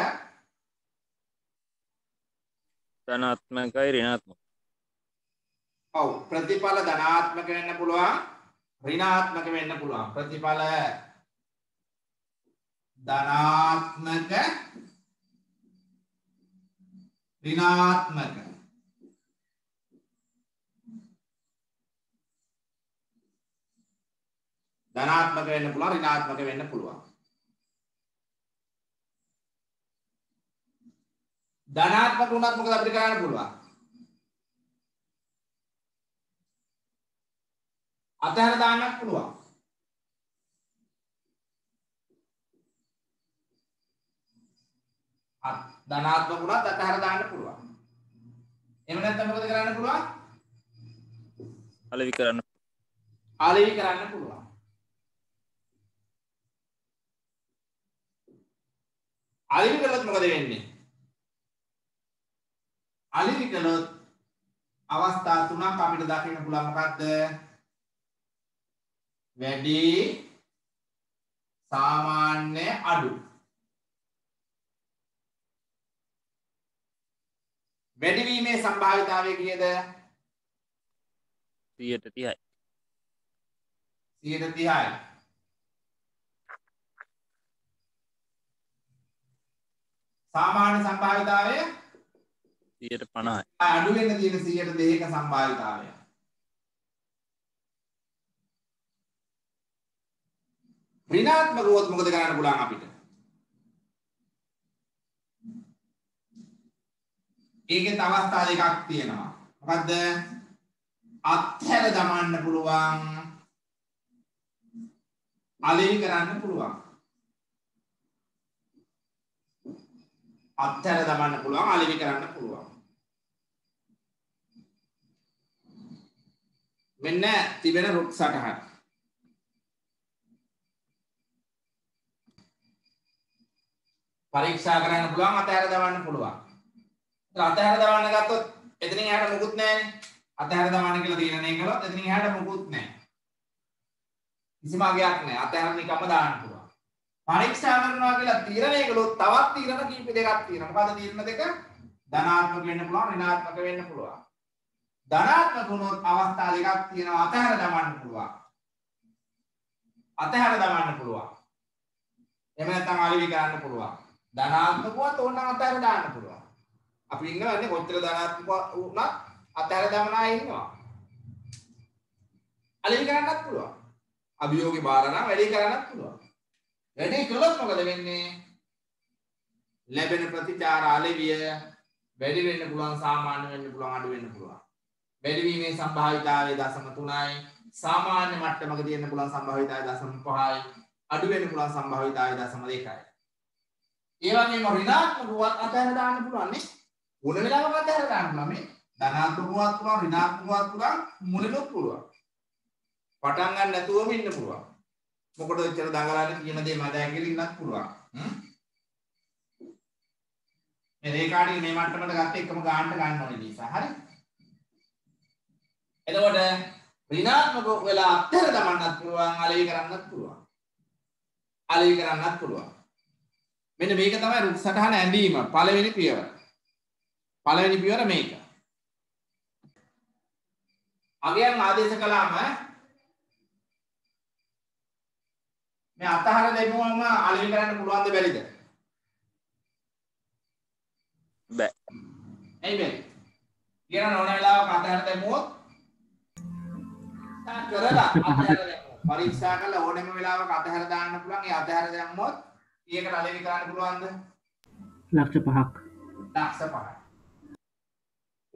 ධනාත්මකයි ඍණාත්මකයි. ඔව් ප්‍රතිඵල ධනාත්මක වෙන්න පුළුවන් ඍණාත්මක වෙන්න පුළුවන්. ප්‍රතිඵල ධනාත්මක ඍණාත්මක ධනාත්මක වෙන්න පුළුවන් ඍණාත්මක වෙන්න පුළුවන්. ධනාත්මක වුණත් මොකද අපිට කරන්න පුළුවන්? අතහැර දාන්නත් පුළුවන්. ධනාත්මක වුණත් අතහැර දාන්න පුළුවන්. එහෙම නැත්නම් මොකද කරන්න පුළුවන්? අලෙවි කරන්න පුළුවන්. අලෙවි කළොත් මොකද වෙන්නේ? අලෙවි කළොත් අවස්ථා තුනක් අපිට දකින්න පුළුවන්. මොකද්ද? වැඩි, සාමාන්‍ය, අඩු. වැඩි වීමේ සම්භාවිතාවය කීයද? 130යි. 130යි. සාමාන්‍ය සම්භාවිතාවය 150යි. අඩු වෙන්න තියෙන 102ක සම්භාවිතාවය. ඍණාත්මක වුවොත් මොකද කරන්න පුළුවන් අපිට? ඒකේ අවස්ථා දෙකක් තියෙනවා. මොකද්ද? අත්හැර දමන්න පුළුවන්, අලෙවි කරන්න පුළුවන්. අත්හැර දමන්න පුළුවන්, අලෙවි කරන්න පුළුවන්. මෙන්න තිබෙන රුක් සටහන. පරීක්ෂා කරන්න පුළුවන්, අතහැර දමන්න පුළුවන්. අතහැර දමන්න ගත්තොත් එතනින් එහාට මොකුත් නැහැනේ. අතහැර දමන්න කියලා තීරණය කළොත් එතනින් එහාට මොකුත් නැහැ. කිසිම අගයක් නැහැ. අතහැර නිකම්ම දාන්න පුළුවන්. පරීක්ෂා කරනවා කියලා තීරණය කළොත් තවත් තීරණ කීප දෙකක් තියෙනවා. මොකද්ද තීරණ දෙක? ධනාත්මක වෙන්න පුළුවන්, ඍණාත්මක වෙන්න පුළුවන්. ධනාත්මක වුණොත් අවස්ථා දෙකක් තියෙනවා. අතහැර දමන්න පුළුවන්. අතහැර දමන්න පුළුවන්. එහෙම නැත්නම් අලෙවි කරන්න පුළුවන්. ධනාත්මකවත් ඕනනම් අතහැර දාන්න පුළුවන්. අපි ඉන්නවන්නේ කොච්චර ධනාත්මක වුණත් අතහැර දමන අය ඉන්නවා. අලෙවි කරන්නත් පුළුවන්. අභියෝගේ බාර නම් වැඩි කරන්නත් පුළුවන්. වැඩි කළොත් මොකද වෙන්නේ? ලැබෙන ප්‍රතිචාර අලෙවිය වැඩි වෙන්න පුළුවන්, සාමාන්‍ය වෙන්න පුළුවන්, අඩු වෙන්න පුළුවන්. වැඩි වීමේ සම්භාවිතාවය 0.3යි. සාමාන්‍ය මට්ටමක තියෙන්න පුළුවන් සම්භාවිතාවය 0.5යි. අඩු වෙන්න පුළුවන් සම්භාවිතාවය 0.2යි. ඒ වගේම ඍණාත්මකවත් අතහැර දාන්න පුළුවන් නේ. මොන වෙලාවක අතහැර දාන්න පුළුවන් මේ. ධනාත්මකවත් පුළුවන්, ඍණාත්මකවත් පුළුවන්, මුලිනුත් පුළුවන්. පටන් ගන්න නැතුවම ඉන්න පුළුවන්. මොකද ඔච්චර දඟලන්නේ කියන දේ මතය කියලා ඉන්නත් පුළුවන්. මේ රේඛාණී මේ මට්ටමට ගත්ත එකම ගානට ගන්න ඕනේ නිසා. හරි. එතකොට ඍණාත්මක වෙලා අත්හැර දමන්නත් පුළුවන්, අලෙවි කරන්නත් පුළුවන්. අලෙවි කරන්නත් පුළුවන්. මෙන්න මේක තමයි රුක් සටහන ඇඳීම පළවෙනි පියවර. පළවෙනි පියවර මේක. අගයන් ආදේශ කළාම මේ අතහර දෙමුවම අලෙවි කරන්න පුළුවන්ද බැරිද? බෑ. ඇයි බැරි? කියන ඕන වෙලාවක අතහර දෙමුවොත් කරලා අතහැර දැම්මොත් පරීක්ෂා කරලා ඕනෙම වෙලාවක අතහැර දාන්න පුළුවන්. ඒ අතහැර දැම්මොත් ඊයකට අලෙවි කරන්න පුළුවන්ද? ලක්ෂ 5ක්. ලක්ෂ 5යි.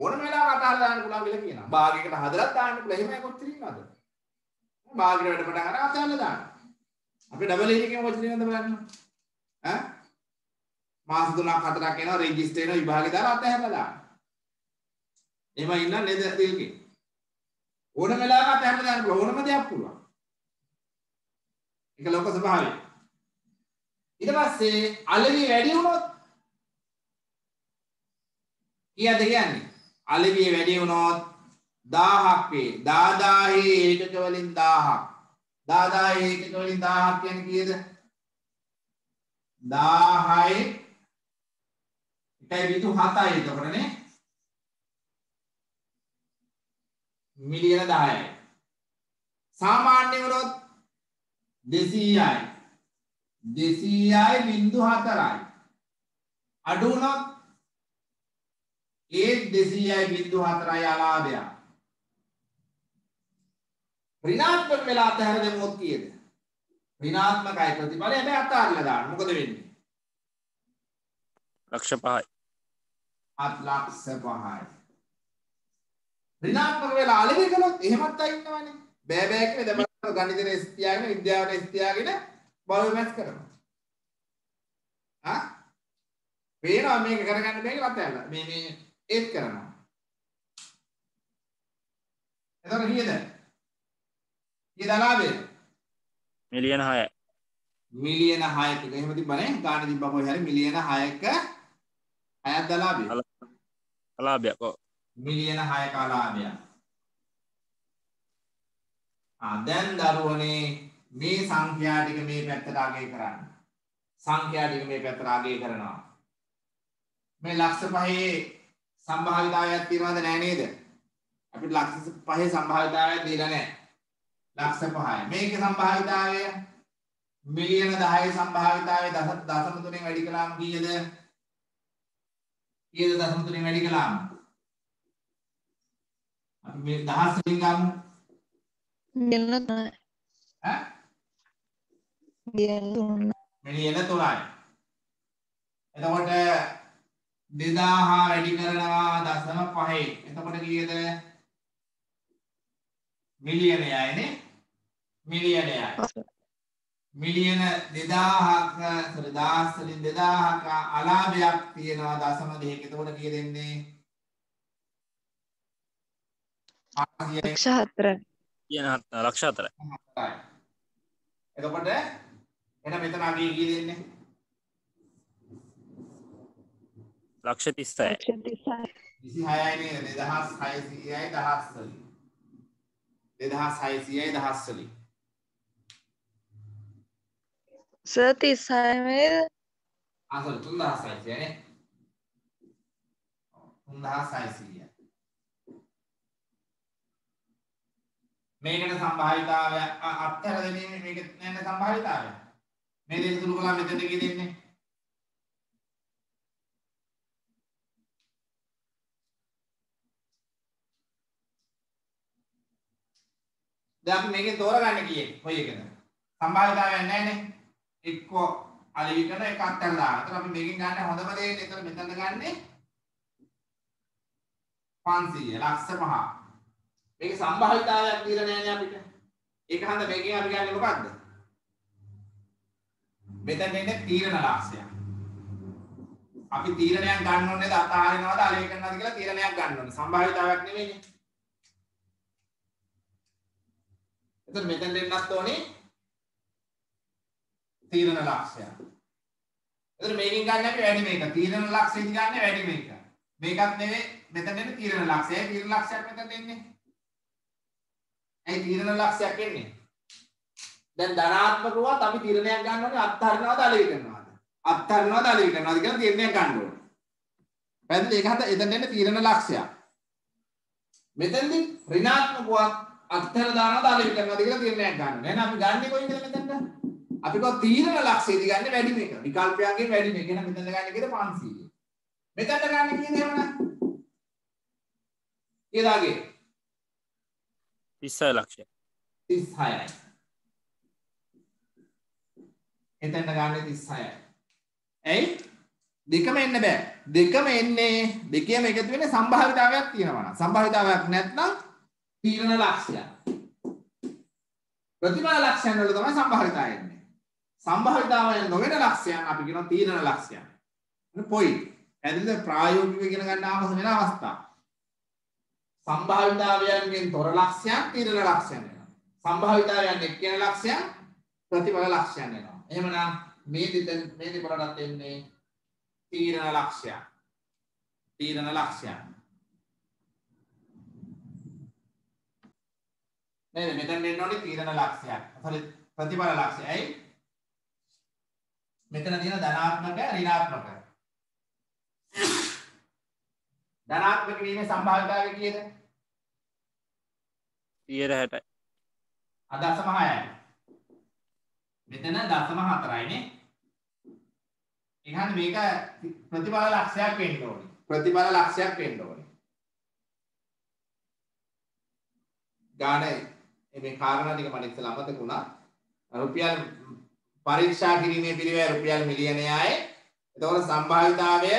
ඕනෙම වෙලාවක අතහැර දාන්න පුළුවන් කියලා කියනවා. භාගයකට හදලා දාන්න පුළුවන්. එහෙමයි කොච්චර ඉන්නවද? භාගයට වැඩ පටන් ගන්න අතහැරලා දාන්න. අපි ඩබල් එකකින් කොච්චර ඉන්නවද බලන්න. ඈ මාස 3ක් 4ක් යනවා රෙජිස්ටර් වෙනවා විභාගෙ දාලා අතහැරලා දාන්න. එහෙම ඉන්න නේද තිල්කේ? ඕනම වෙලාවක අතහැරලා දාන්න පුළුවන්. ඕනම දෙයක් පුළුවන්. ඒක ලෝක ස්වභාවය. ඊට පස්සේ අලෙවි වැඩි වුණොත් කීයද කියන්නේ? අලෙවි වැඩි වුණොත් 1000ක් වේ. 10000 ඒකක වලින් 1000ක්. 10000 ඒකක වලින් 1000ක් කියන්නේ කීයද? 1000යි 1.7යි එතකොටනේ. මිලියන 10යි. සාමාන්‍ය වුණොත් 200යි. 200යි 0.4යි. අඩු වුණොත් ඒ 200යි 0.4යි අලාභය. ඍණාත්මක වෙලා අතහැර දෙමුවොත් කීයද? ඍණාත්මකයි ප්‍රතිඵලය. හැබැයි අතහැරලා දාන්න. මොකද වෙන්නේ? ලක්ෂ 5යි. ලක්ෂ 5යි. ඍණාත්මක වෙලා අලෙවි කළොත් එහෙමත් අය ඉන්නවනේ. බෑ බෑ කියලා දැන් ගණිතේ S තියාගෙන විද්‍යාවට S තියාගෙන බයෝමැත් කරනවා. පේනවා මේක කරගන්න බෑ කියලා අතහැරලා. මේ ඒත් කරනවා. එතකොට කීයද? කීයද අලාභය? මිලියන 6යි. මිලියන 6ක එහෙම තිබ්බනේ. ගාන තිබ්බම ඔය හැරි මිලියන 6ක 6ක් අලාභය. අලාභයක්. ඔව්. මිලියන 6ක අලාභය. දැන් දරුවනේ මේ සංඛ්‍යා ටික මේ පැත්තට අගය කරන්න. සංඛ්‍යා ටික මේ පැත්තට අගය කරනවා. මේ ලක්ෂ 5 සම්භාවිතාවයක් තියනවද නැහැ නේද? අපිට ලක්ෂ 5 සම්භාවිතාවයක් දීලා නැහැ. ලක්ෂ 5යි. මේකේ සම්භාවිතාවය මිලියන 10 සම්භාවිතාවය 0.3න් වැඩි කළාම කීයද? කීයද 0.3න් වැඩි කළාම? අපි මේ 10 වලින් ගමු. මිලියන 3යි. ඈ? මිලියන 3යි. මිලියන 3යි. එතකොට 2000 වැඩි කරනවා 0.5. එතකොට කීයද? මිලියනයයිනේ. මිලියනයයි. මිලියන 2000ක දහස් වලින් 2000ක අලාභයක් තියෙනවා 0.2. එතකොට කීයද එන්නේ? 500යි. ලක්ෂ 4. කියන ලක්ෂ 4යි. එතකොට එන මෙතන අපි කී දෙන්නේ? ලක්ෂ 36යි. 26යි නේද? 2600යි දහස් වලින්. 2600යි දහස් වලින්. සර් 36 නේද? අසල් 3600 නේ. 3600. මේකට සම්භාවිතාවය අත්තර දෙන්නේ මේක නේද සම්භාවිතාවය. මේ දෙක තුරු කළා මෙතන කී දෙන්නේ? දැන් අපි මේකෙන් තෝරගන්න කීයද? කොයි එකද? සම්භාවිතාවයක් නැහැ නේ. එක්ක අලෙවි කරන එක අත්තර දාන. ඒතර අපි මේකෙන් ගන්න හොඳම දේ එතන මෙතන ගන්නේ 500 ලක්ෂ 5. මේකේ සම්භාවිතාවයක් දීලා නැහැ නේ අපිට. ඒක හන්ද මේකෙන් අපි ගන්නේ මොකද්ද? මෙතන එන්නේ තීරණ ලක්ෂයක්. අපි තීරණයක් ගන්න ඕනේ නේද? අතහරිනවද අලෙවි කරනවද කියලා තීරණයක් ගන්න ඕනේ. සම්භාවිතාවයක් නෙමෙයිනේ. එතන මෙතන දෙන්නත් ඕනේ තීරණ ලක්ෂය. එතන මේකෙන් ගන්න අපි වැඩි මේක. තීරණ ලක්ෂයෙන් ගන්න වැඩි මේක. මේකත් නෙවෙයි මෙතන එන්නේ තීරණ ලක්ෂය. තීරණ ලක්ෂයක් මෙතන දෙන්නේ. ඇයි තීරණ ලක්ෂයක් එන්නේ? දැන් ධනාත්මකවත් අපි තීරණයක් ගන්න ඕනේ අත්හරිනවද අලෙවි කරනවද? අත්හරිනවද අලෙවි කරනවද කියලා තීරණයක් ගන්න ඕනේ. පැහැදිලි? ඒක හත එතන එන්නේ තීරණ ලක්ෂයක්. මෙතෙන්දි ඍණාත්මකවත් අත්තර දානවද අලෙවි කරනවද කියලා තීරණයක් ගන්න. එහෙනම් අපි ගන්නේ කොයින්ද මෙතනද? අපි කො තීරණ ලක්ෂයේදී ගන්න වැඩි මේක. විකල්පයන්ගෙන් වැඩි මේක. එහෙනම් මෙතනද ගන්න කීයද 500. මෙතනද ගන්න කීයද එහෙමනම්? කීයදාගේ? 36 ලක්ෂය. 36යි. එතනද ගන්න 36යි. ඇයි? දෙකම එන්න බෑ. දෙකම එන්නේ දෙකේම එකතු වෙන්නේ සම්භාවිතාවයක් තියෙනවා නම්. සම්භාවිතාවයක් නැත්නම් තීරණ ලක්ෂය. ප්‍රතිඵල ලක්ෂයන් වල තමයි සම්භාවිතාවය එන්නේ. සම්භාවිතාවය නොවන ලක්ෂයන් අපි කියනවා තීරණ ලක්ෂයන්. එන පොයි. ඇදලා ප්‍රායෝගිකව ඉගෙන ගන්න ආවස වෙන අවස්ථා. සම්භාවිතාවයන්ගෙන් තොර ලක්ෂයන් තීරණ ලක්ෂයන් වෙනවා. සම්භාවිතාවයන් එක්කෙන ලක්ෂයන් ප්‍රතිඵල ලක්ෂයන් වෙනවා. එහෙමනම් මේ දෙපළටත් එන්නේ තීරණ ලක්ෂයන්. තීරණ ලක්ෂයන්. නේද මෙතන දෙන්න ඕනේ තීරණ ලක්ෂයක්. sorry ප්‍රතිඵල ලක්ෂයයි. මෙතන තියෙන ධනාත්මක ඍණාත්මක. ධනාත්මක වීමේ සම්භාවිතාවය කීයද? 60යි. දශම 6යි. මෙතන දශම 4යි නේ. එහෙනම් මේක ප්‍රතිඵල ලක්ෂයක් වෙන්න ඕනේ. ප්‍රතිඵල ලක්ෂයක් වෙන්න ඕනේ. ගානේ මේ කාරණා ටික මට ඉස්සෙල්ලා අමතක වුණා. රුපියල් පරීක්ෂා කිරීමේ පිළිවෙල රුපියල් මිලියනයයි. එතකොට සම්භාවිතාවය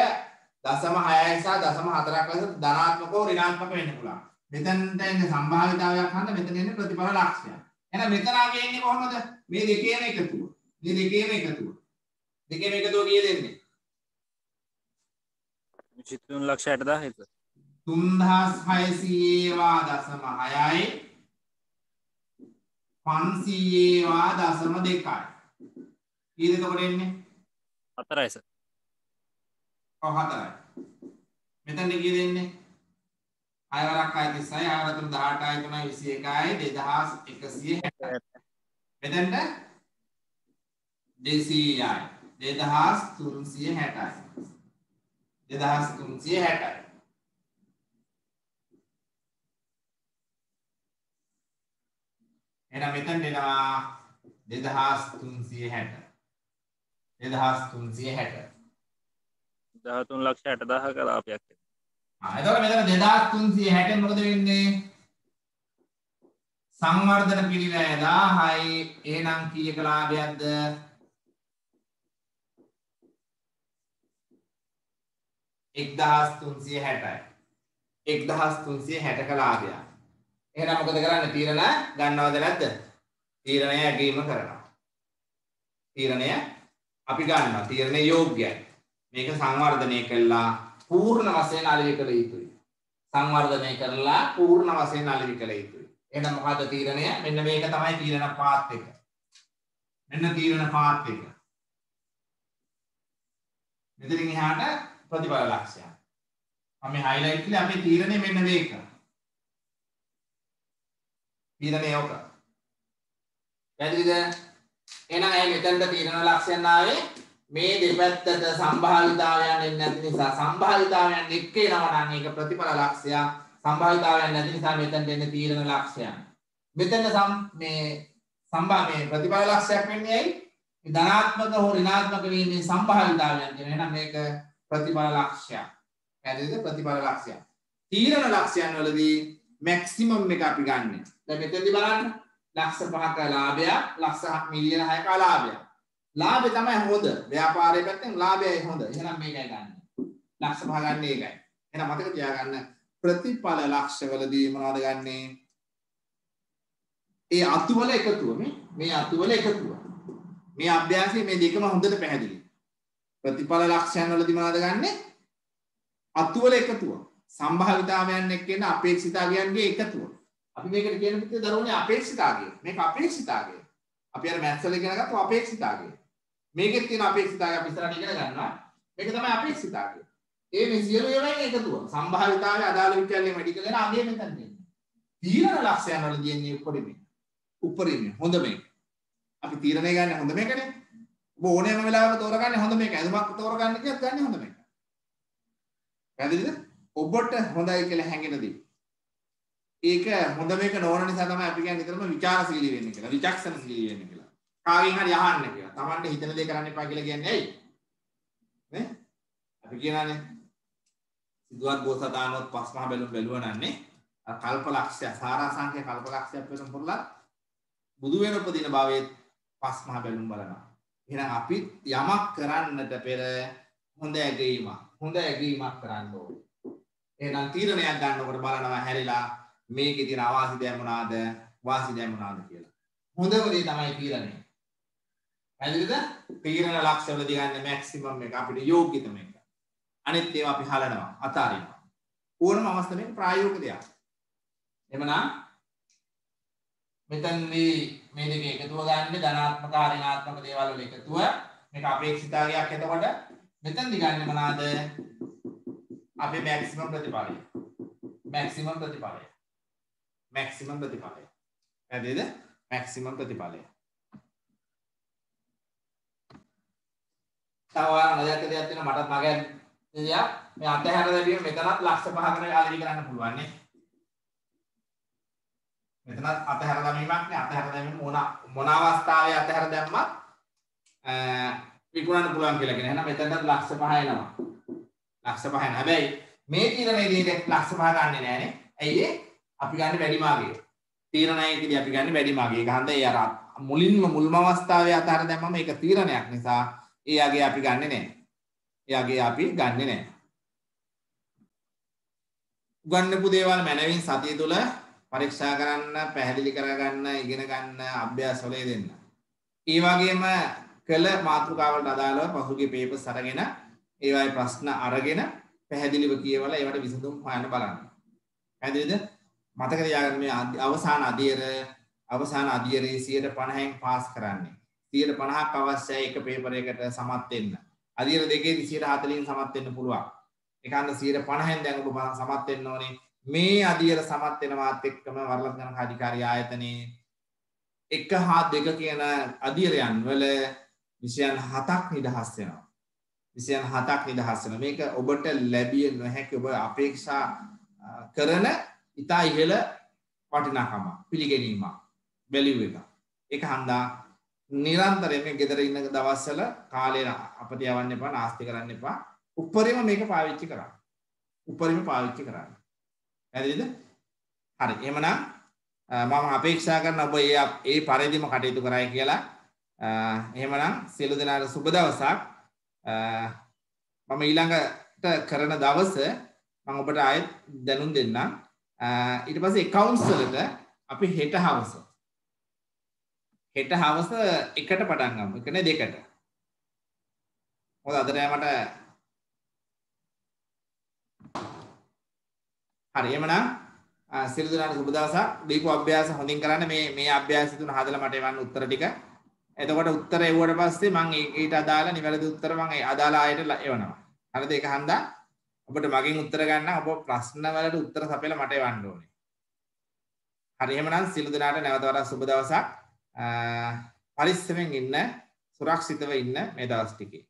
0.6යි සහ 0.4ක් ලෙස ධනාත්මකව ඍණාත්මක වෙන්න පුළුවන්. මෙතනට එන්නේ සම්භාවිතාවයක් හන්ද මෙතන එන්නේ ප්‍රතිඵල ලක්ෂයක්. එහෙනම් මෙතන ආගේ එන්නේ කොහොමද? මේ දෙකේම එකතුව. මේ දෙකේම එකතුව. දෙකේම එකතුව කීයද එන්නේ? 3 ලක්ෂ 60000 3600 වා 0.6යි 500 වා 0.2යි. කීයද එතකොට එන්නේ? 4යි සර්. ඔව් 4යි. මෙතන කීයද එන්නේ? 6 වරක් 6 36 6 වරක් 18යි 3යි 21යි 2160. මෙතනට 200යි 2360යි 2360යි. එහෙනම් මෙතන දෙනවා 2360. 2360. 13 ලක්ෂ 60000ක ලාභයක්. එතකොට මෙතන 2360 මොකද වෙන්නේ? සංවර්ධන පිළිවෙල 1000යි. එහෙනම් කීයක ලාභයක්ද? 1360යි. 1360ක ලාභයක්. එහෙනම් මොකද කරන්නේ? තීරණ ගන්නවද නැද්ද? තීරණය ඇගීම කරනවා. තීරණය අපි ගන්නවා. තීරණය යෝග්‍යයි. මේක සංවර්ධනය කළා පූර්ණ වශයෙන් අලෙවි කළ යුතුයි. සංවර්ධනය කරලා පූර්ණ වශයෙන් අලෙවි කළ යුතුයි. එහෙනම් මොකද්ද තීරණය? මෙන්න මේක තමයි තීරණ පාත් එක. මෙන්න තීරණ පාත් එක. මෙතනින් එහාට ප්‍රතිඵල ලක්ෂ්‍යය. මම හයිලයිට් කළේ අපේ තීරණය මෙන්න මේක. තීරණය ඔක. පැහැදිලිද? එහෙනම් ඇයි මෙතනට තීරණ ලක්ෂ්‍යයන් ආවේ? මේ දෙපැත්තට සම්භාවිතාවයන් එන්නේ නැති නිසා සම්භාවිතාවයන් එක්ක එනවා නම් ඒක ප්‍රතිඵල ලක්ෂ්‍යය. සම්භාවිතාවයන් නැති නිසා මෙතනට එන්නේ තීරණ ලක්ෂ්‍යයන්. මෙතන මේ ප්‍රතිඵල ලක්ෂ්‍යයක් වෙන්නේ ඇයි? ධනාත්මක හෝ ඍණාත්මක වීමේ සම්භාවිතාවයන් කියන. එහෙනම් මේක ප්‍රතිඵල ලක්ෂ්‍යයක්. පැහැදිලිද? ප්‍රතිඵල ලක්ෂ්‍යයක්. තීරණ ලක්ෂ්‍යයන් වලදී මැක්සිමම් එක අපි ගන්න. දැන් මෙතනදී බලන්න. ලක්ෂ 5ක ලාභයක්, ලක්ෂ මිලියන 6ක අලාභයක්. ලාභය තමයි හොඳ. ව්‍යාපාරයේ පැත්තෙන් ලාභයයි හොඳ. එහෙනම් මේකයි ගන්න. ලක්ෂ 5 ගන්න ඒකයි. එහෙනම් මතක තියාගන්න ප්‍රතිඵල ලක්ෂවලදී මොනවද ගන්නෙ? ඒ අතුවල එකතුව මේ අතුවල එකතුව. මේ අභ්‍යාසයේ මේ දෙකම හොඳට පැහැදිලි. ප්‍රතිඵල ලක්ෂයන් වලදී මොනවද ගන්නෙ? අතුවල එකතුව. සම්භාවිතාවයන් එක්ක එන අපේක්ෂිතාවයන්ගේ එකතුව. අපි මේකට කියන පිටේ දරුවනේ අපේක්ෂිතාවය. මේක අපේක්ෂිතාවය. අපි අර මැත්ස් වල ඉගෙන ගත්ත අපේක්ෂිතාවය. මේකෙත් තියෙන අපේක්ෂිතාවය අපි ඉස්සරහට ඉගෙන ගන්නවා. මේක තමයි අපේක්ෂිතාවය. ඒ මේ සියලු ඒවායින් එකතුව. සම්භාවිතාවය අදාළ විද්‍යාලයේ මෙඩිකල් එක අගය මෙතන දෙන්නේ. තීරණ ලක්ෂයන් වලදී එන්නේ උඩින්. උඩින් හොඳ මේක. අපි තීරණය ගන්න හොඳ මේකනේ. ඔබ ඕනෑම වෙලාවක තෝරගන්නේ හොඳ මේක. අඳුමක් තෝරගන්න කියත් ගන්න හොඳ මේක. පැහැදිලිද? ඔබට හොඳයි කියලා හැඟෙන දේ. ඒක හොඳ මේක නොවන නිසා තමයි අපි කියන්නේ නිතරම විචාරශීලී වෙන්න කියලා. විචක්ෂණශීලී වෙන්න කියලා. කාගෙන් හරි අහන්න කියලා. Tamande හිතන දේ කරන්න එපා කියලා කියන්නේ ඇයි? නේ? අපි කියනවානේ සිදුවත් බෝසතාණොත් පස්මහ බැලුම් බැලුවනන්නේ කල්පලක්ෂය සාරාංශක කල්පලක්ෂයක් වෙන පුරලා බුදු වෙන උපදින භාවයේ පස්මහ බැලුම් බලනවා. එහෙනම් අපි යමක් කරන්නට පෙර හොඳ ඇගීමක් කරන්න ඕනේ. එහෙනම් තීරණයක් ගන්නකොට බලනවා හැරිලා මේකේ තියෙන අවාසි දේ මොනවාද වාසි දේ මොනවාද කියලා. හොඳම දේ තමයි තීරණය. හරිද? තීරණ ලක්ෂ්‍යවලදී ගන්න මැක්සිමම් එක අපිට යෝග්‍යතම එක. අනිත් ඒවා අපි හලනවා අතාරිනවා. ඕනම අවස්ථාවක ප්‍රායෝගික දෙයක්. එhmenan මෙතනදී මේ දෙක එකතුව ගන්න ධනාත්මක ඍණාත්මක දේවල් වල එකතුව මේක අපේක්ෂිතාවයක්. එතකොට මෙතනදී ගන්න මොනවාද? අපේ මැක්සිමම් ප්‍රතිඵලය. හරිද? මැක්සිමම් ප්‍රතිඵලය. තවවරක් නදයක් දෙයක් තියෙන මටත් මගේ දෙයක් මේ අතහැර දැමීම මෙතනත් ලක්ෂ 5කට අලෙවි කරන්න පුළුවන් නේ. මෙතනත් අතහැර දැමීමක් නේ. අතහැර දැමීම මොන අවස්ථාවේ අතහැර දැම්මත් විකුණන්න පුළුවන් කියලා කියන. එහෙනම් මෙතනත් ලක්ෂ 5 එනවා. ලක්ෂ 5 එන. හැබැයි මේ තීරණයේදී ලක්ෂ 5 ගන්නෙ නෑනේ. ඇයි අපි ගන්න වැඩි මාගේ. තීරණයේදී අපි ගන්න වැඩි මාගේ. ඒක හන්ද ඒ අර මුල්ම අවස්ථාවේ අතහැර දැම්මම ඒක තීරණයක් නිසා ඒ යගේ අපි ගන්නෙ නෑ. උගන්වපු දේවල් මනවින් සතිය තුළ පරීක්ෂා කරන්න, පැහැදිලි කරගන්න, ඉගෙන ගන්න අභ්‍යාසවල දෙන්න. ඒ වගේම කළ මාතෘකාවලට අදාළව පසුගිය පේපර්ස් අරගෙන ඒවායේ ප්‍රශ්න අරගෙන පැහැදිලිව කියවලා ඒවට විසඳුම් හොයන්න බලන්න. පැහැදිලිද? මතක තියාගන්න මේ අවසාන අධීරයේ 50%න් පාස් කරන්නේ. 50%ක් අවශ්‍යයි එක පේපර් එකකට සමත් වෙන්න. අධීර දෙකේදී 140න් සමත් වෙන්න පුළුවන්. ඒකන්ද 50%න් දැන් ඔබ සමත් වෙන්න ඕනේ. මේ අධීර සමත් වෙනවාත් එක්කම වරලත් ගණක අධිකාරී ආයතනයේ 1 හා 2 කියන අධීරයන් වල විෂයන් 7ක් නිදහස් වෙනවා. මේක ඔබට ලැබිය නොහැකි ඔබ අපේක්ෂා කරන ඉතා ඉහළ වටිනාකම පිළිගැනීමක් වැලියු එක. ඒක හන්දා නිරන්තරයෙන් ගෙදර ඉන්න දවස්වල කාලය අපිට යවන්න එපා, නාස්ති කරන්න එපා. උපරිම මේක පාවිච්චි කරන්න. හරිද? හරි. එහෙමනම් මම අපේක්ෂා කරන ඔබ ඒ පරිදිම කටයුතු කරයි කියලා. එහෙමනම් සියලු දෙනාට සුබ දවසක්. මම ඊළඟ කරන දවස මම ඔබට ආයෙත් දැනුම් දෙන්නම්. ඊට පස්සේ accounts වලට අපි හෙට හවස එකට පටන් ගමු. ඒ කියන්නේ දෙකට. මොකද අද නෑ මට හරි එහෙමනම් සියලු දෙනාට සුබ දවසක්. දීපු අභ්‍යාස හොඳින් කරන්න. මේ අභ්‍යාස තුන හදලා මට එවන්න උත්තර ටික. එතකොට උත්තර එවුවට පස්සේ මම ඊට අදාළ නිවැරදි උත්තර මම අදාළ ආයත එවනවා. හරිද? ඒක හන්දා ඔබට මගෙන් උත්තර ගන්න ඔබ ප්‍රශ්න වලට උත්තර සපයලා මට එවන්න ඕනේ. හරි එහෙමනම් සියලු දෙනාට නැවත වරක් සුබ දවසක්. පරිස්සමෙන් ඉන්න, සුරක්ෂිතව ඉන්න මේ දවස් ටිකේ.